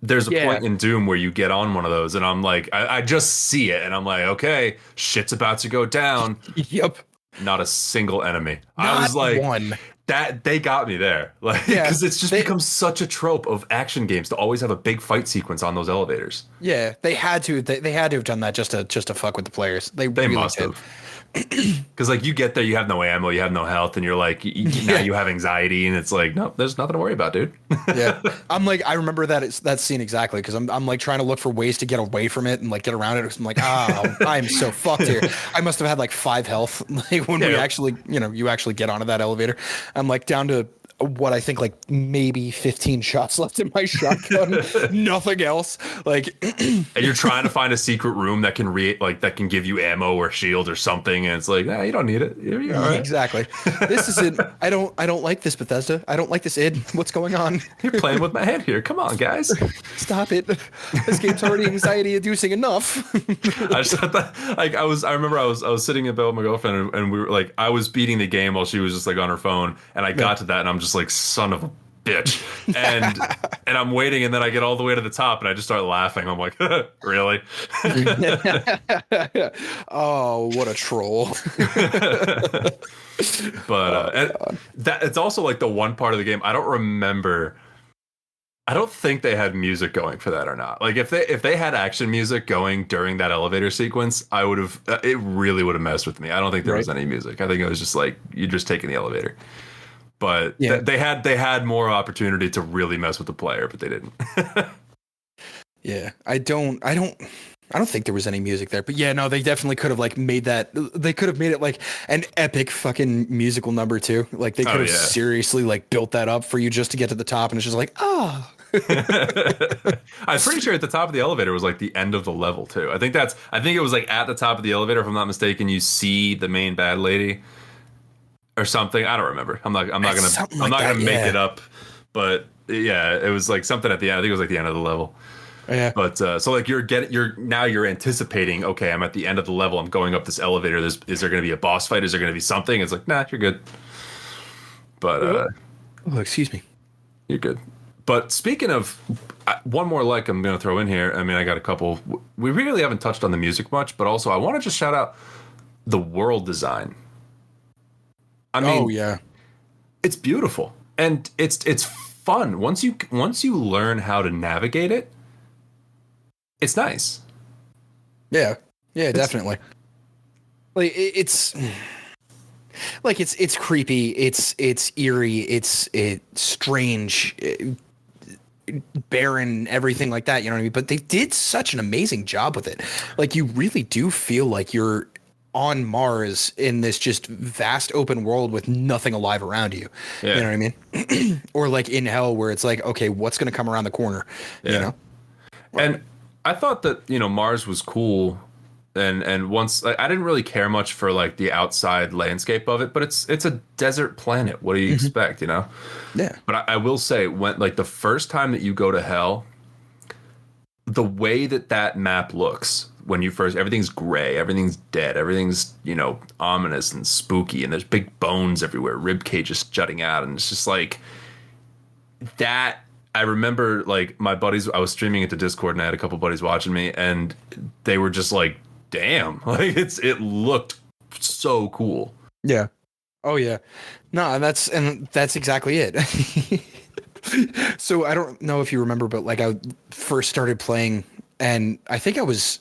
There's a point in Doom where you get on one of those, and I'm like, I just see it, and I'm like, okay, shit's about to go down. Yep. Not a single enemy. Not I was like, one. that they got me there, like, Yeah, because it's just become such a trope of action games to always have a big fight sequence on those elevators. Yeah, they had to. They had to have done that just to fuck with the players. They really Must did. have. Because like you get there, you have no ammo, you have no health, and you're like, now you have anxiety, and it's like, no, there's nothing to worry about, dude. Yeah, I'm like, I remember that scene exactly, because I'm like trying to look for ways to get away from it and like get around it. 'Cause I'm like, oh, I'm so fucked here. I must have had like 5 health like when we actually, you actually get onto that elevator. I'm like down to what I think like maybe 15 shots left in my shotgun, nothing else. Like, And you're trying to find a secret room that can that can give you ammo or shield or something, and it's like, nah, you don't need it. You're all right. Exactly. This isn't. I don't like this, Bethesda. I don't like this, id. What's going on? You're playing with my head here. Come on, guys. Stop it. This game's already anxiety inducing enough. I just thought that, like, I remember I was sitting in bed with my girlfriend, and we were like, I was beating the game while she was just like on her phone, and I got to that, and I'm just like, son of a bitch, and I'm waiting, and then I get all the way to the top, and I just start laughing. I'm like, really? Oh, what a troll. But that it's also like the one part of the game I don't remember. I don't think they had music going for that or not. Like if they had action music going during that elevator sequence, I would have. It really would have messed with me. I don't think there was any music. I think it was just like you're just taking the elevator. But they had more opportunity to really mess with the player, but they didn't. Yeah, I don't think there was any music there, but yeah, no, they definitely could have like made that. They could have made it like an epic fucking musical number too. Like they could have seriously like built that up for you just to get to the top, and it's just like, oh. I'm pretty sure at the top of the elevator was like the end of the level too. I think it was like at the top of the elevator, if I'm not mistaken, you see the main bad lady or something. I don't remember. I'm not gonna make it up, but yeah, it was like something at the end. I think it was like the end of the level. Yeah. But so like you're anticipating, okay, I'm at the end of the level, I'm going up this elevator. Is there going to be a boss fight? Is there going to be something? It's like, nah, you're good. But oh, excuse me. You're good. But speaking of one more like I'm going to throw in here. I mean, I got a couple. We really haven't touched on the music much, but also I want to just shout out the world design. I mean, oh yeah, it's beautiful and it's fun once you learn how to navigate it. It's nice. Yeah, definitely. Like it's creepy. It's eerie. It's strange, barren, everything like that. You know what I mean? But they did such an amazing job with it. Like you really do feel like you're on Mars in this just vast open world with nothing alive around you. Yeah. You know what I mean? Or like in hell where it's like, okay, what's going to come around the corner? Yeah. You know? And I thought that, Mars was cool And once I didn't really care much for like the outside landscape of it, but it's a desert planet. What do you Hmm. expect, you know? Yeah. But I will say, when like the first time that you go to hell, the way that that map looks when you first, everything's gray, everything's dead, everything's, you know, ominous and spooky, and there's big bones everywhere, rib cages jutting out, and it's just like that. I remember like my buddies, I was streaming it to Discord and I had a couple buddies watching me, and they were just like, damn, like it looked so cool. Yeah. Oh yeah. No, and that's exactly it. So I don't know if you remember, but like I first started playing, and I think I was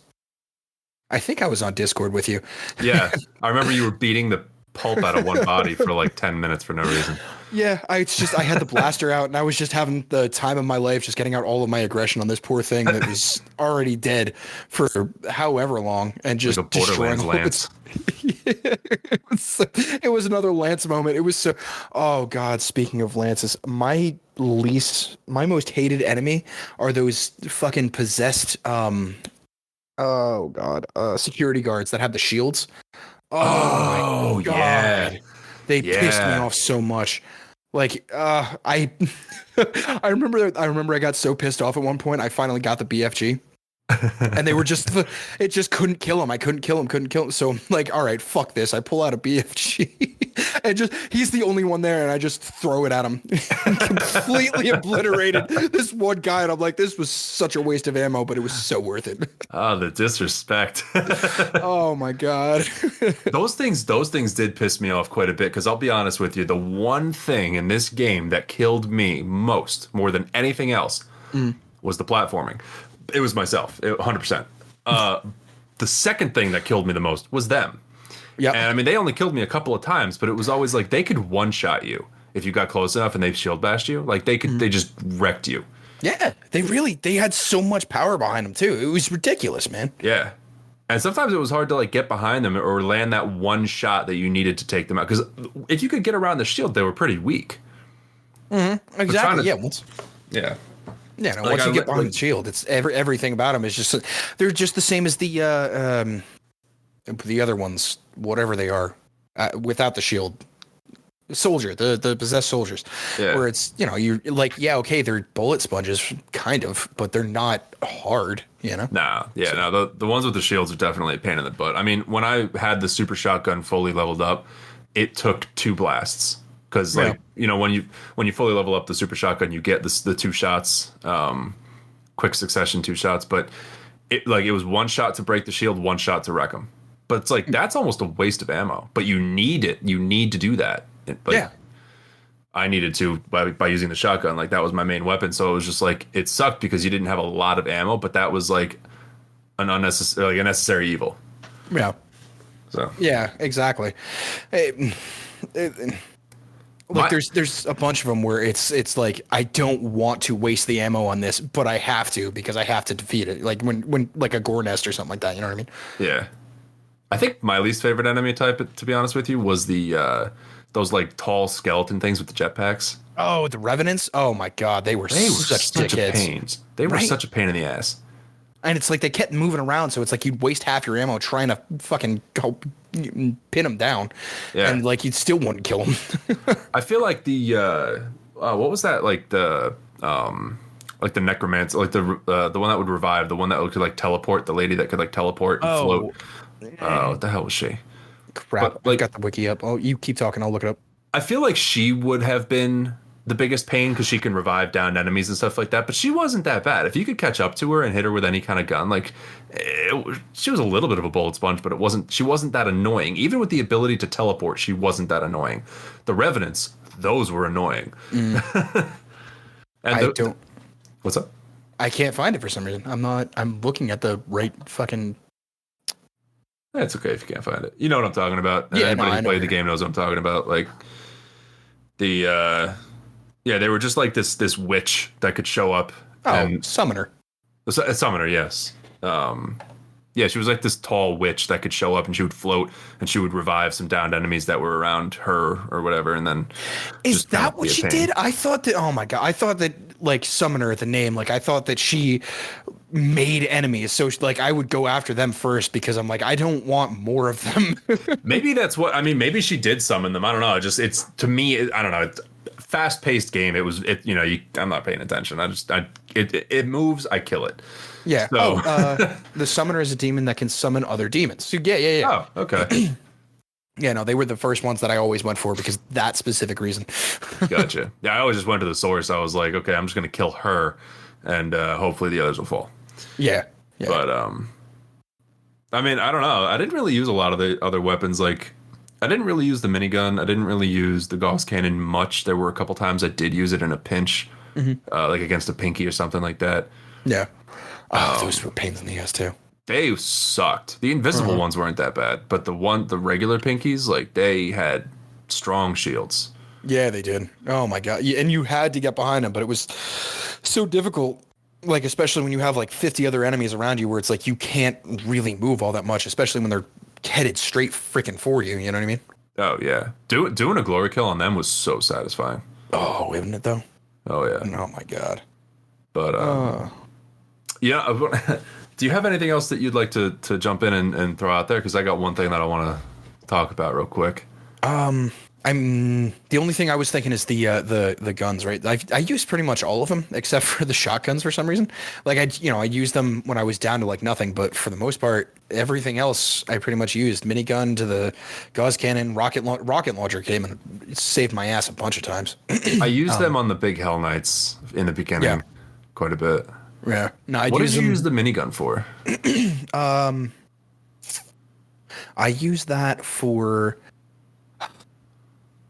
on Discord with you. Yeah. I remember you were beating the pulp out of one body for like 10 minutes for no reason. Yeah, I had the blaster out, and I was just having the time of my life, just getting out all of my aggression on this poor thing that was already dead for however long, and Like just a destroying Borderlands all lance. it was another Lance moment. It was so. Oh God! Speaking of lances, my most hated enemy are those fucking possessed. Oh God! Security guards that have the shields. Oh my Oh yeah. God! They pissed me Yeah. off so much. Like, I, I remember I got so pissed off at one point. I finally got the BFG, and they were just, it just couldn't kill him. I couldn't kill him. So I'm like, all right, fuck this. I pull out a BFG, and just he's the only one there, and I just throw it at him, and completely obliterated this one guy. And I'm like, this was such a waste of ammo, but it was so worth it. Oh, the disrespect. Oh my God. Those things did piss me off quite a bit, because I'll be honest with you, the one thing in this game that killed me more than anything else, was the platforming. It was myself, 100%. The second thing that killed me the most was them. Yeah. And I mean, they only killed me a couple of times, but it was always like they could one shot you if you got close enough and they shield bashed you. Like they just wrecked you. Yeah, they had so much power behind them too. It was ridiculous, man. Yeah. And sometimes it was hard to like get behind them or land that one shot that you needed to take them out. Because if you could get around the shield, they were pretty weak. Exactly. to- Yeah. Yeah. Yeah. No, Like, once I you get li- behind like- the shield, it's everything about them is just they're just the same as the other ones, whatever they are, without the shield. Soldier, the possessed soldiers, Yeah. where it's you're like okay, they're bullet sponges, kind of, but they're not hard, Nah, yeah, no, the ones with the shields are definitely a pain in the butt. I mean, when I had the super shotgun fully leveled up, it took 2 blasts. Because like when you fully level up the super shotgun, you get the 2 shots, quick succession 2 shots. But it was 1 shot to break the shield, 1 shot to wreck them. But it's like that's almost a waste of ammo. But you need it. You need to do that. Yeah. I needed to by using the shotgun. Like that was my main weapon. So it was just like it sucked because you didn't have a lot of ammo. But that was like a necessary evil. Yeah. So Yeah, exactly. Like there's a bunch of them where it's like I don't want to waste the ammo on this, but I have to because I have to defeat it. Like when like a gore nest or something like that. You know what I mean? yeah. I think my least favorite enemy type, to be honest with you, was the those like tall skeleton things with the jetpacks. Oh, the revenants. Oh my God, they were They were such such a dickheads. pain. They were Right? such a pain in the ass. And it's like they kept moving around, so it's like you'd waste half your ammo trying to fucking go pin them down, Yeah. and like you still wouldn't kill them. I feel like the what was that like the necromancer, like the one that would revive, the one that could like teleport, the lady that could like teleport and float. What the hell was she? Crap! But, like- I got the wiki up. Oh, you keep talking. I'll look it up. I feel like she would have been the biggest pain because she can revive downed enemies and stuff like that. But she wasn't that bad. If you could catch up to her and hit her with any kind of gun, like she was a little bit of a bullet sponge, but she wasn't that annoying. Even with the ability to teleport, she wasn't that annoying. The revenants, those were annoying. And I don't. What's up? I can't find it for some reason. I'm looking at the right fucking. It's okay if you can't find it. You know what I'm talking about. Yeah, Anybody no, I who know played what the game knows what I'm talking about. Like the they were just like this witch that could show up. Oh, and summoner. a summoner, yes. Yeah, she was like this tall witch that could show up and she would float and she would revive some downed enemies that were around her or whatever. And then Is just kind that of what be a she pain. did? I thought that. Oh my God! I thought that like summoner, the name. Like I thought that she made enemies. So like I would go after them first because I'm like, I don't want more of them. Maybe that's what I mean. Maybe she did summon them. I don't know. Just it's to me. I don't know. It's fast paced game. It was. It you know. I'm not paying attention. It moves. I kill it. Yeah. So. The summoner is a demon that can summon other demons. So yeah. Oh, okay. Yeah, no, they were the first ones that I always went for because that specific reason. Gotcha. Yeah, I always just went to the source. I was like, okay, I'm just gonna kill her, and hopefully the others will fall. Yeah. But I mean, I don't know. I didn't really use a lot of the other weapons. Like, I didn't really use the minigun. I didn't really use the Gauss cannon much. There were a couple times I did use it in a pinch, like against a pinky or something like that. Yeah. Those were pains in the ass too. They sucked. The invisible ones weren't that bad, but the regular pinkies, like they had strong shields. Yeah, they did. Oh my god. And you had to get behind them, but it was so difficult. Like especially when you have like 50 other enemies around you, where it's like you can't really move all that much, especially when they're headed straight freaking for you. You know what I mean? Oh yeah, doing a glory kill on them was so satisfying. Oh, isn't it though? Oh yeah. Oh my god. But yeah. Do you have anything else that you'd like to jump in and throw out there? Because I got one thing that I want to talk about real quick. I'm the only thing I was thinking is the guns, right? I used pretty much all of them except for the shotguns for some reason. Like I used them when I was down to like nothing, but for the most part, everything else I pretty much used. Minigun to the Gauss cannon, rocket launcher came and it saved my ass a bunch of times. I used them on the big Hell Knights in the beginning, quite a bit. Yeah. No, what did you use the minigun for? I used that for.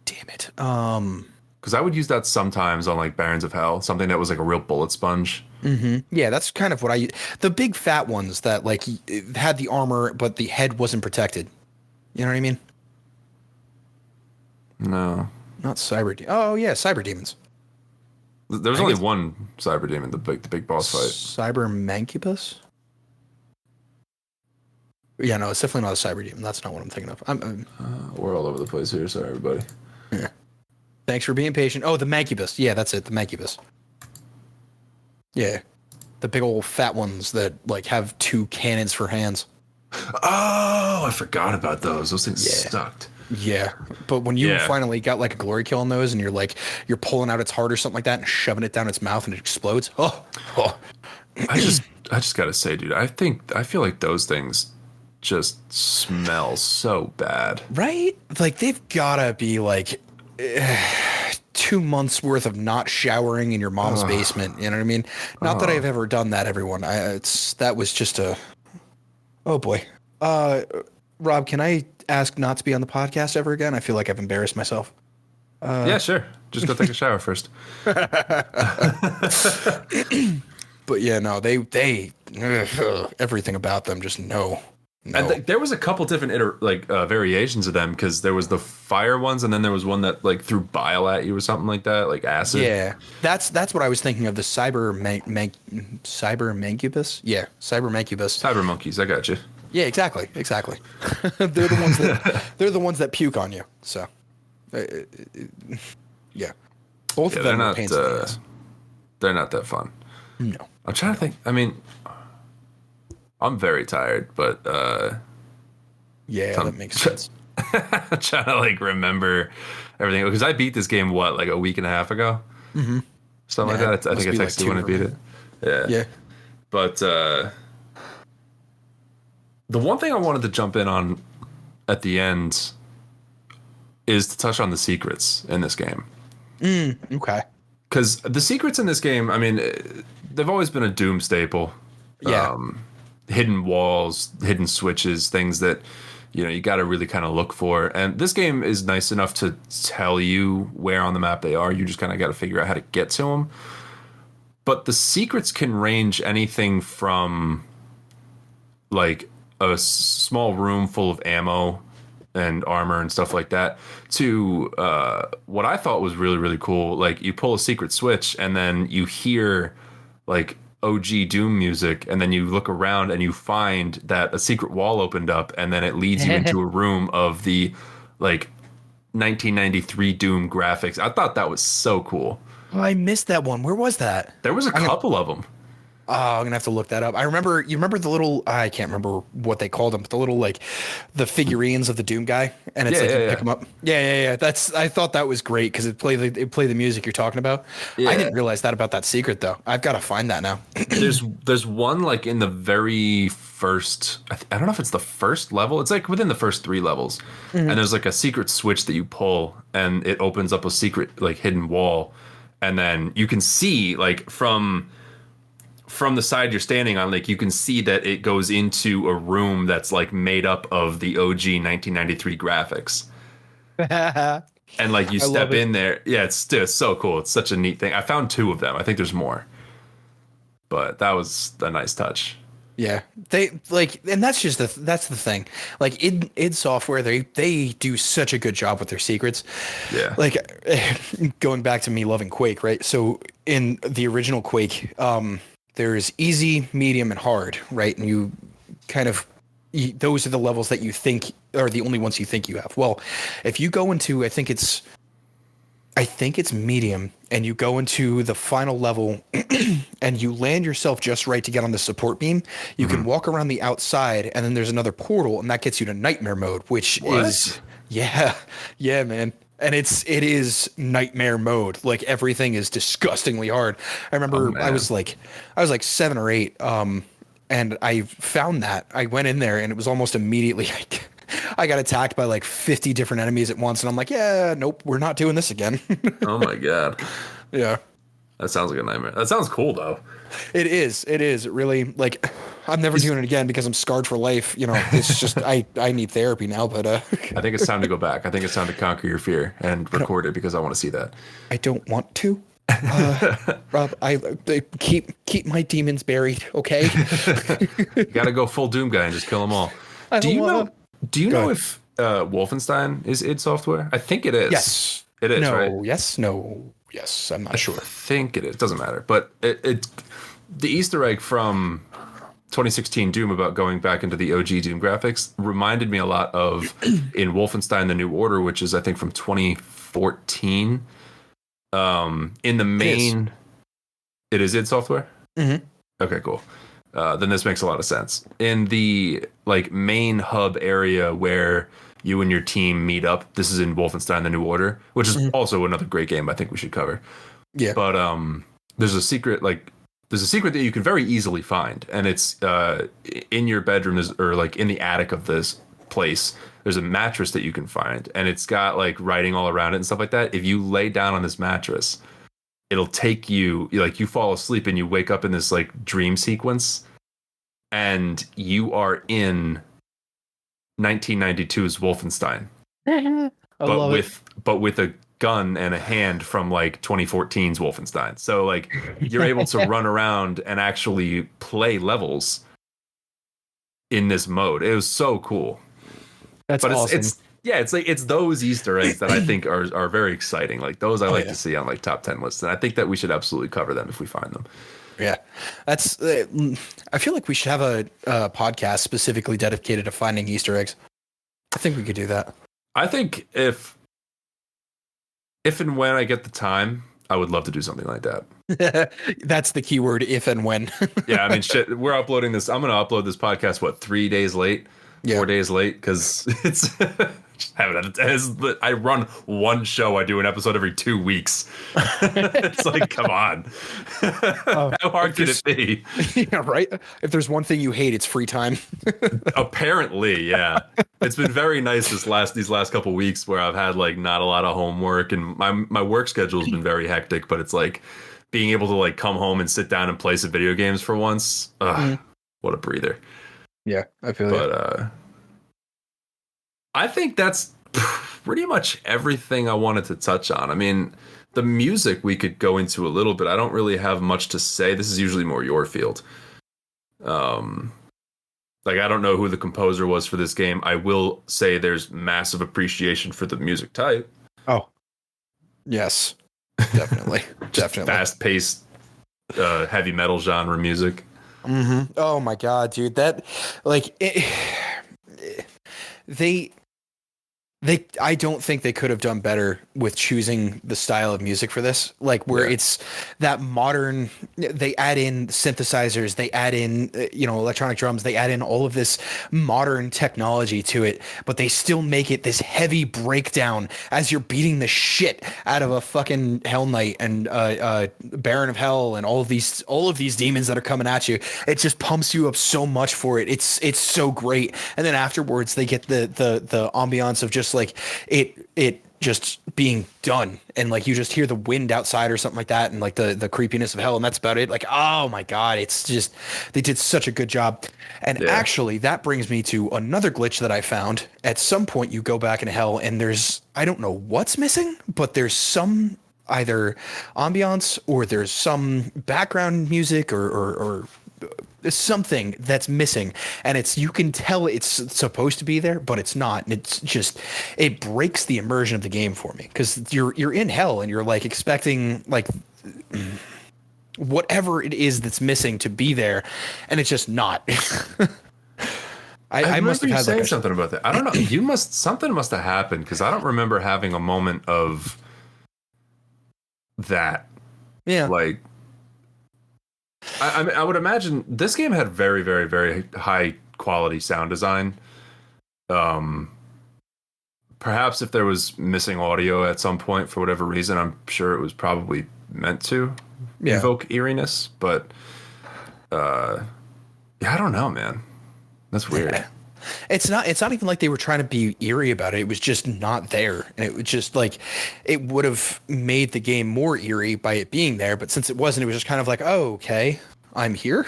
Damn it. Because I would use that sometimes on like Barons of Hell, something that was like a real bullet sponge. Mm-hmm. Yeah, that's kind of what I use. The big fat ones that like had the armor, but the head wasn't protected. You know what I mean? No. Not Oh yeah, cyber demons. There's only one cyber demon, the big boss fight. Cyber Mancubus? Yeah, no, it's definitely not a cyber demon. That's not what I'm thinking of. We're all over the place here. Sorry, everybody. Yeah. Thanks for being patient. Oh, the Mancubus. Yeah, that's it. The Mancubus. Yeah. The big old fat ones that like have two cannons for hands. Oh, I forgot about those. Those things sucked. Yeah, but when you finally got like a glory kill on those, and you're pulling out its heart or something like that, and shoving it down its mouth, and it explodes. Oh. I just gotta say, dude, I feel like those things just smell so bad. Right? Like they've gotta be like 2 months worth of not showering in your mom's basement. You know what I mean? Not that I've ever done that, everyone. That was just a. Oh boy. Rob, can I ask not to be on the podcast ever again? I feel like I've embarrassed myself. Yeah, sure. Just go take a shower first. But yeah, no, they everything about them just no. And there was a couple different variations of them, because there was the fire ones, and then there was one that like threw bile at you or something like that, like acid. Yeah, that's what I was thinking of. The cyber mancubus. Yeah, cyber mancubus. Cyber monkeys. I got you. Yeah, exactly. they're the ones that puke on you. So, yeah, both of them are pains in the ass. They're not that fun. No, I'm trying to think. I mean, I'm very tired, but yeah, that makes sense. I'm trying to like remember everything, because I beat this game like a week and a half ago, something like that. I think I texted you when I beat it. Yeah. But the one thing I wanted to jump in on at the end is to touch on the secrets in this game. Okay. Because the secrets in this game, I mean, they've always been a Doom staple. Yeah. Hidden walls, hidden switches, things that, you got to really kind of look for. And this game is nice enough to tell you where on the map they are. You just kind of got to figure out how to get to them. But the secrets can range anything from like a small room full of ammo and armor and stuff like that to what I thought was really, really cool. Like you pull a secret switch and then you hear like OG Doom music, and then you look around and you find that a secret wall opened up, and then it leads you into a room of the like 1993 Doom graphics. I thought that was so cool. Oh, I missed that one. Where was that? There was a couple of them. Oh, I'm gonna have to look that up. You remember the little, I can't remember what they called them, but the little like the figurines of the Doom guy, and it's Yeah, like yeah, you pick yeah. them up. Yeah, yeah, yeah. I thought that was great because it play the music you're talking about. I Yeah. didn't realize that about that secret though. I've got to find that now. There's one like in the very first I don't know if it's the first level. It's like within the first three levels. And there's like a secret switch that you pull and it opens up a secret like hidden wall. And then you can see like from the side you're standing on, like you can see that it goes into a room that's like made up of the OG 1993 graphics. I And like you love step it. in there, yeah, it's so cool. It's such a neat thing. I found two of them. I think there's more, but that was a nice touch. Yeah, they like, and that's the thing. Like id Software, they do such a good job with their secrets. Yeah. Like going back to me loving Quake, right? So in the original Quake, there's easy, medium, and hard, right? And you kind of those are the levels that you think are the only ones you think you have. Well, if you go into, I think it's medium, and you go into the final level and you land yourself just right to get on the support beam, you can Mhm. walk around the outside and then there's another portal and that gets you to nightmare mode, which What? is, yeah, yeah, man. And it is nightmare mode. Like everything is disgustingly hard. I Oh remember man. I was like 7 or 8. And I found that I went in there and it was almost immediately like I got attacked by like 50 different enemies at once. And I'm like, yeah, nope, we're not doing this again. Oh my God. Yeah. That sounds like a nightmare. That sounds cool though. It is. It is. It really, like, I'm never Is doing it again because I'm scarred for life. You know, it's just I need therapy now, but I think it's time to go back. I think it's time to conquer your fear and I don't record it because I want to see that. I don't want to. Rob, I keep my demons buried, okay? You got to go full Doom guy and just kill them all. I Do don't you wanna. know? Do you Go know ahead. if Wolfenstein is id Software? I think it is. Yes. It is, right? No. Yes. No. Yes. I'm not I sure. think it is. Doesn't matter. But it the Easter egg from 2016 Doom about going back into the OG Doom graphics reminded me a lot of in Wolfenstein: The New Order, which is I think from 2014. In the It is. main, it is id Software. Mm-hmm. Okay, cool. Then this makes a lot of sense. In the like main hub area where you and your team meet up, this is in Wolfenstein: The New Order, which is Mm-hmm. also another great game I think we should cover. Yeah. But there's a secret that you can very easily find, and it's in your bedroom or like in the attic of this place. There's a mattress that you can find, and it's got like writing all around it and stuff like that. If you lay down on this mattress, it'll take you like you fall asleep and you wake up in this like dream sequence, and you are in 1992's Wolfenstein, I but love it. with a gun and a hand from like 2014's Wolfenstein. So like you're able to run around and actually play levels in this mode. It was so cool. That's But awesome. it's yeah, it's like it's those Easter eggs that I think are very exciting. Like those I Oh like yeah. to see on like top 10 lists, and I think that we should absolutely cover them if we find them. Yeah, that's. I feel like we should have a podcast specifically dedicated to finding Easter eggs. I think we could do that. I think if and when I get the time, I would love to do something like that. That's the key word, if and when. Yeah, I mean, shit, we're uploading this. I'm going to upload this podcast, what, 3 days late? Yeah. 4 days late? Because it's. Just haven't had I run one show. I do an episode every 2 weeks. It's like, come on. How hard could it be? Yeah, right. If there's one thing you hate, it's free time. Apparently, yeah. It's been very nice these last couple weeks where I've had like not a lot of homework and my work schedule's been very hectic, but it's like being able to like come home and sit down and play some video games for once. What a breather. Yeah, I feel But I think that's pretty much everything I wanted to touch on. I mean, the music we could go into a little bit. I don't really have much to say. This is usually more your field. Like I don't know who the composer was for this game. I will say there's massive appreciation for the music type. Oh, yes, definitely, definitely. Fast-paced heavy metal genre music. Mm-hmm. Oh my god, dude, that like they I don't think they could have done better with choosing the style of music for this. Like where Yeah. it's that modern, they add in synthesizers, they add in, electronic drums, they add in all of this modern technology to it, but they still make it this heavy breakdown as you're beating the shit out of a fucking Hell Knight and Baron of Hell and all of these demons that are coming at you. It just pumps you up so much for it. It's so great. And then afterwards they get the ambiance of just like it just being done, and like you just hear the wind outside or something like that, and like the creepiness of hell, and that's about it. Like, oh my god, it's just they did such a good job. And Yeah. actually that brings me to another glitch that I found. At some point you go back in hell and there's, I don't know what's missing, but there's some either ambiance or there's some background music or something that's missing, and it's, you can tell it's supposed to be there but it's not, and it's just, it breaks the immersion of the game for me because you're in hell and you're like expecting like whatever it is that's missing to be there, and it's just not. I must have you had saying like something about that. I don't know. Something must have happened because I don't remember having a moment of that. yeah. Like, I mean, I would imagine this game had very, very, very high quality sound design. Perhaps if there was missing audio at some point for whatever reason, I'm sure it was probably meant to evoke eeriness. But yeah, I don't know, man. That's weird. Yeah. It's not even like they were trying to be eerie about it. It was just not there. And it was just like, it would have made the game more eerie by it being there. But since it wasn't, it was just kind of like, oh, okay, I'm here.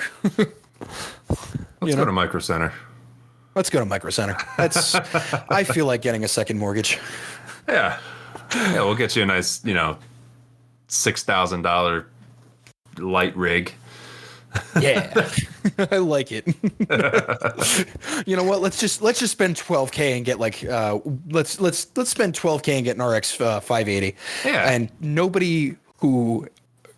Let's go to Micro Center. Let's go to Micro Center. I feel like getting a second mortgage. Yeah. Yeah, we'll get you a nice, $6,000 light rig. Yeah. I like it. You know what? Let's just spend $12K and get like let's spend $12K and get an RX 580. Yeah. And nobody who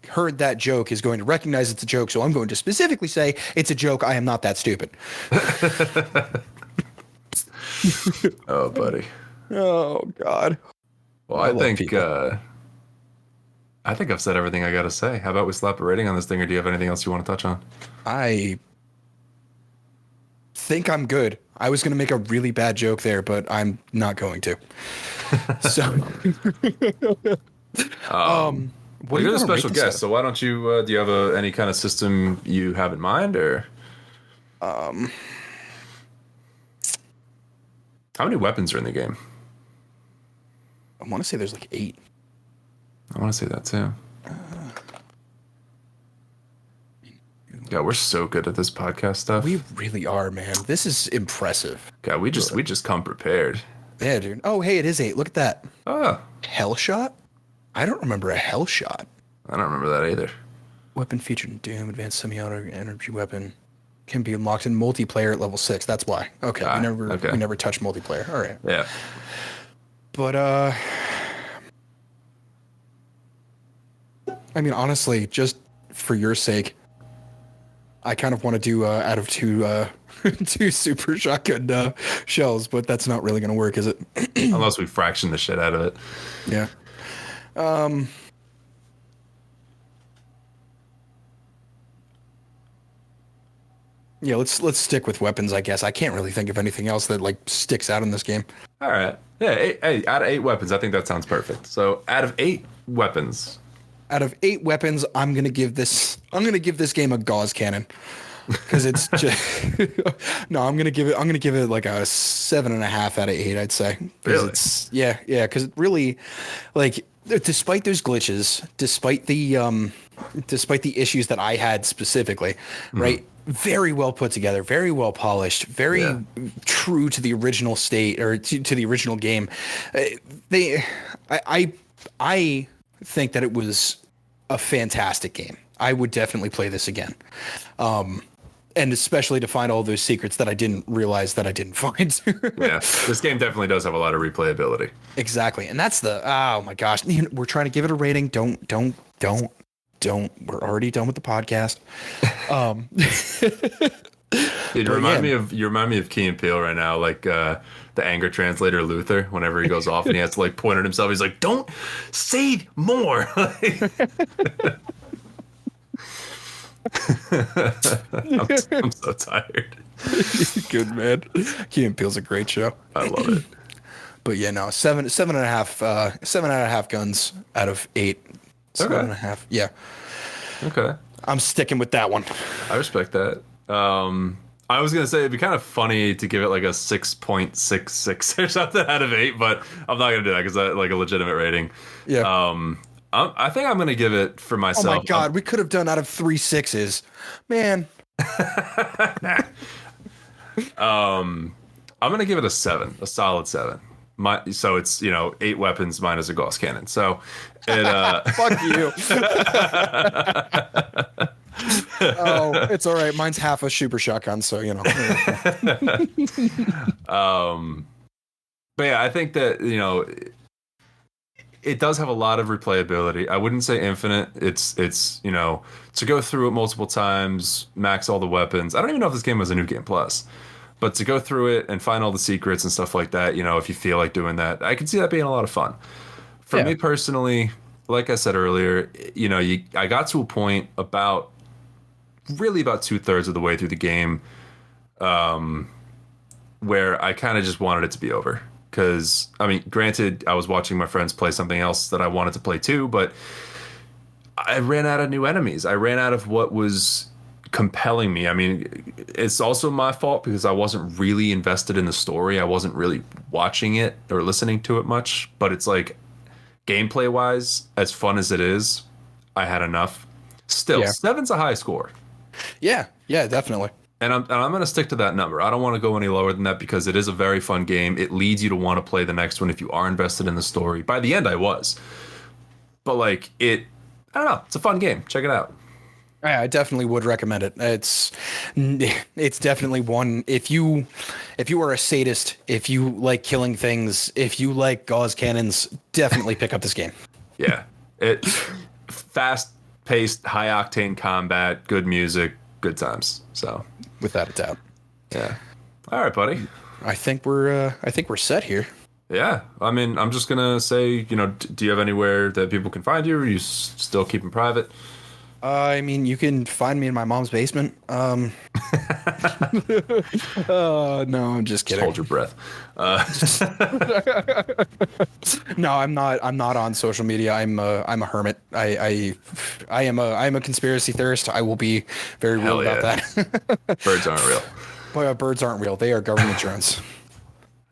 heard that joke is going to recognize it's a joke, so I'm going to specifically say it's a joke. I am not that stupid. Oh, buddy. Oh God. Well, I think I've said everything I got to say. How about we slap a rating on this thing, or do you have anything else you want to touch on? I think I'm good. I was going to make a really bad joke there, but I'm not going to. So, Well, you're the special guest, so why don't you? Do you have any kind of system you have in mind, or? How many weapons are in the game? I want to say there's like 8. I want to say that too. God, we're so good at this podcast stuff. We really are, man. This is impressive. God, we just come prepared. Yeah, dude. Oh, hey, it is 8. Look at that. Oh, Hell shot? I don't remember a hell shot. I don't remember that either. Weapon featured in Doom, advanced semi-auto energy weapon. Can be unlocked in multiplayer at level 6. That's why. Okay, we never touched multiplayer. All right. Yeah. But I mean, honestly, just for your sake, I kind of want to do out of 2 2 super shotgun shells, but that's not really going to work, is it? Unless we fraction the shit out of it. Yeah. Yeah, let's stick with weapons, I guess. I can't really think of anything else that like sticks out in this game. All right. Yeah. Out of 8 weapons, I think that sounds perfect. So, out of 8 weapons. Out of 8 weapons, I'm gonna give this game a gauze cannon, because it's just no. I'm gonna give it like a 7.5 out of 8. I'd say. Really? It's, yeah. Because it really, like, despite those glitches, despite the issues that I had specifically, right? Very well put together, very well polished, very true to the original state, or to the original game. I think that it was a fantastic game. I would definitely play this again. And especially to find all those secrets that I didn't realize that I didn't find. Yeah, this game definitely does have a lot of replayability. Exactly. And that's oh my gosh, we're trying to give it a rating. Don't. We're already done with the podcast. Dude, But yeah, you remind me of Key and Peele right now, like the anger translator Luther. Whenever he goes off and he has to like point at himself, he's like, "Don't say more." I'm so tired. good man. Key and Peele's a great show. I love it. But yeah, no, seven and a half, 7.5 guns out of 8. Seven Okay. and a half. Yeah, Okay. I'm sticking with that one. I respect that. I was gonna say it'd be kind of funny to give it like a 6.66 or something out of 8, but I'm not gonna do that because I like a legitimate rating. Yeah. I think I'm gonna give it for Oh myself. my God, we could have done out of 3 6s, man. I'm gonna give it a 7, a solid 7. So it's 8 weapons minus a Gauss cannon. So it Fuck you. Oh, it's all right. Mine's half a super shotgun, so But yeah, I think that it does have a lot of replayability. I wouldn't say infinite. It's to go through it multiple times, max all the weapons. I don't even know if this game was a new game plus, but to go through it and find all the secrets and stuff like that, if you feel like doing that, I can see that being a lot of fun. For me personally, like I said earlier, I got to a point about 2/3 of the way through the game, where I kind of just wanted it to be over. Because, I mean, granted, I was watching my friends play something else that I wanted to play too, but I ran out of new enemies. I ran out of what was compelling me. I mean, it's also my fault because I wasn't really invested in the story. I wasn't really watching it or listening to it much. But it's like, gameplay wise, as fun as it is, I had enough. Still, 7's a high score. Yeah, definitely. And I'm going to stick to that number. I don't want to go any lower than that because it is a very fun game. It leads you to want to play the next one if you are invested in the story. By the end, I was. But like I don't know. It's a fun game. Check it out. I definitely would recommend it. It's definitely one. If you are a sadist, if you like killing things, if you like gauze cannons, definitely pick up this game. Yeah, fast-paced, high-octane combat, good music, good times. So, without a doubt. Yeah. All right, buddy. I think we're set here. Yeah. I mean, I'm just gonna say, do you have anywhere that people can find you, or you still keep them private? I mean, you can find me in my mom's basement. No, I'm just kidding. Just hold your breath. No, I'm not. I'm not on social media. I'm a hermit. I am a conspiracy theorist. I will be very real about that. Birds aren't real. Boy, birds aren't real. They are government drones.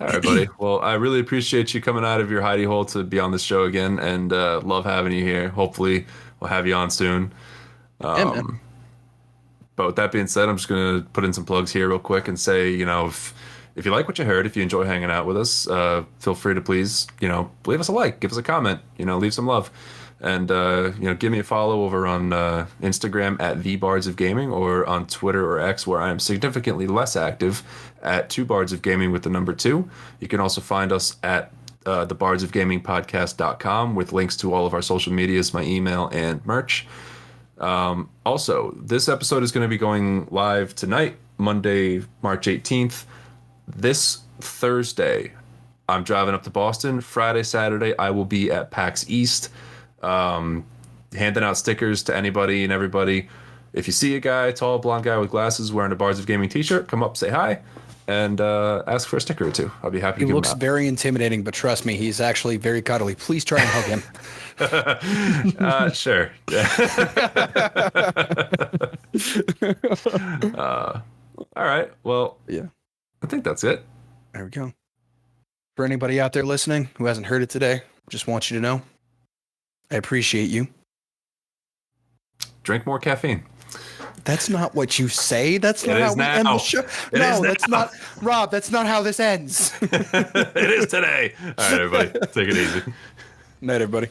All right, buddy. Well, I really appreciate you coming out of your hidey hole to be on this show again, and love having you here. Hopefully, we'll have you on soon. But with that being said, I'm just going to put in some plugs here real quick and say, if you like what you heard, if you enjoy hanging out with us, feel free to please, leave us a like, give us a comment, leave some love. And, give me a follow over on Instagram at @TheBardsOfGaming or on Twitter or X, where I am significantly less active, at 2BardsOfGaming with the number 2. You can also find us at thebardsofgamingpodcast.com with links to all of our social medias, my email, and merch. Also, this episode is going to be going live tonight, Monday, March 18th. This Thursday, I'm driving up to Boston. Friday, Saturday, I will be at PAX East, handing out stickers to anybody and everybody. If you see a guy, tall, blonde guy with glasses wearing a Bards of Gaming t-shirt, come up, say hi, and ask for a sticker or two. I'll be happy to give him out. He looks very intimidating, but trust me, he's actually very cuddly. Please try and hug him. Sure. All right. Well, yeah, I think that's it. There we go. For anybody out there listening who hasn't heard it today, just want you to know, I appreciate you. Drink more caffeine. That's not what you say. That's not how we end the show. No, that's not. Rob, that's not how this ends. It is today. All right, everybody. Take it easy. Night, everybody.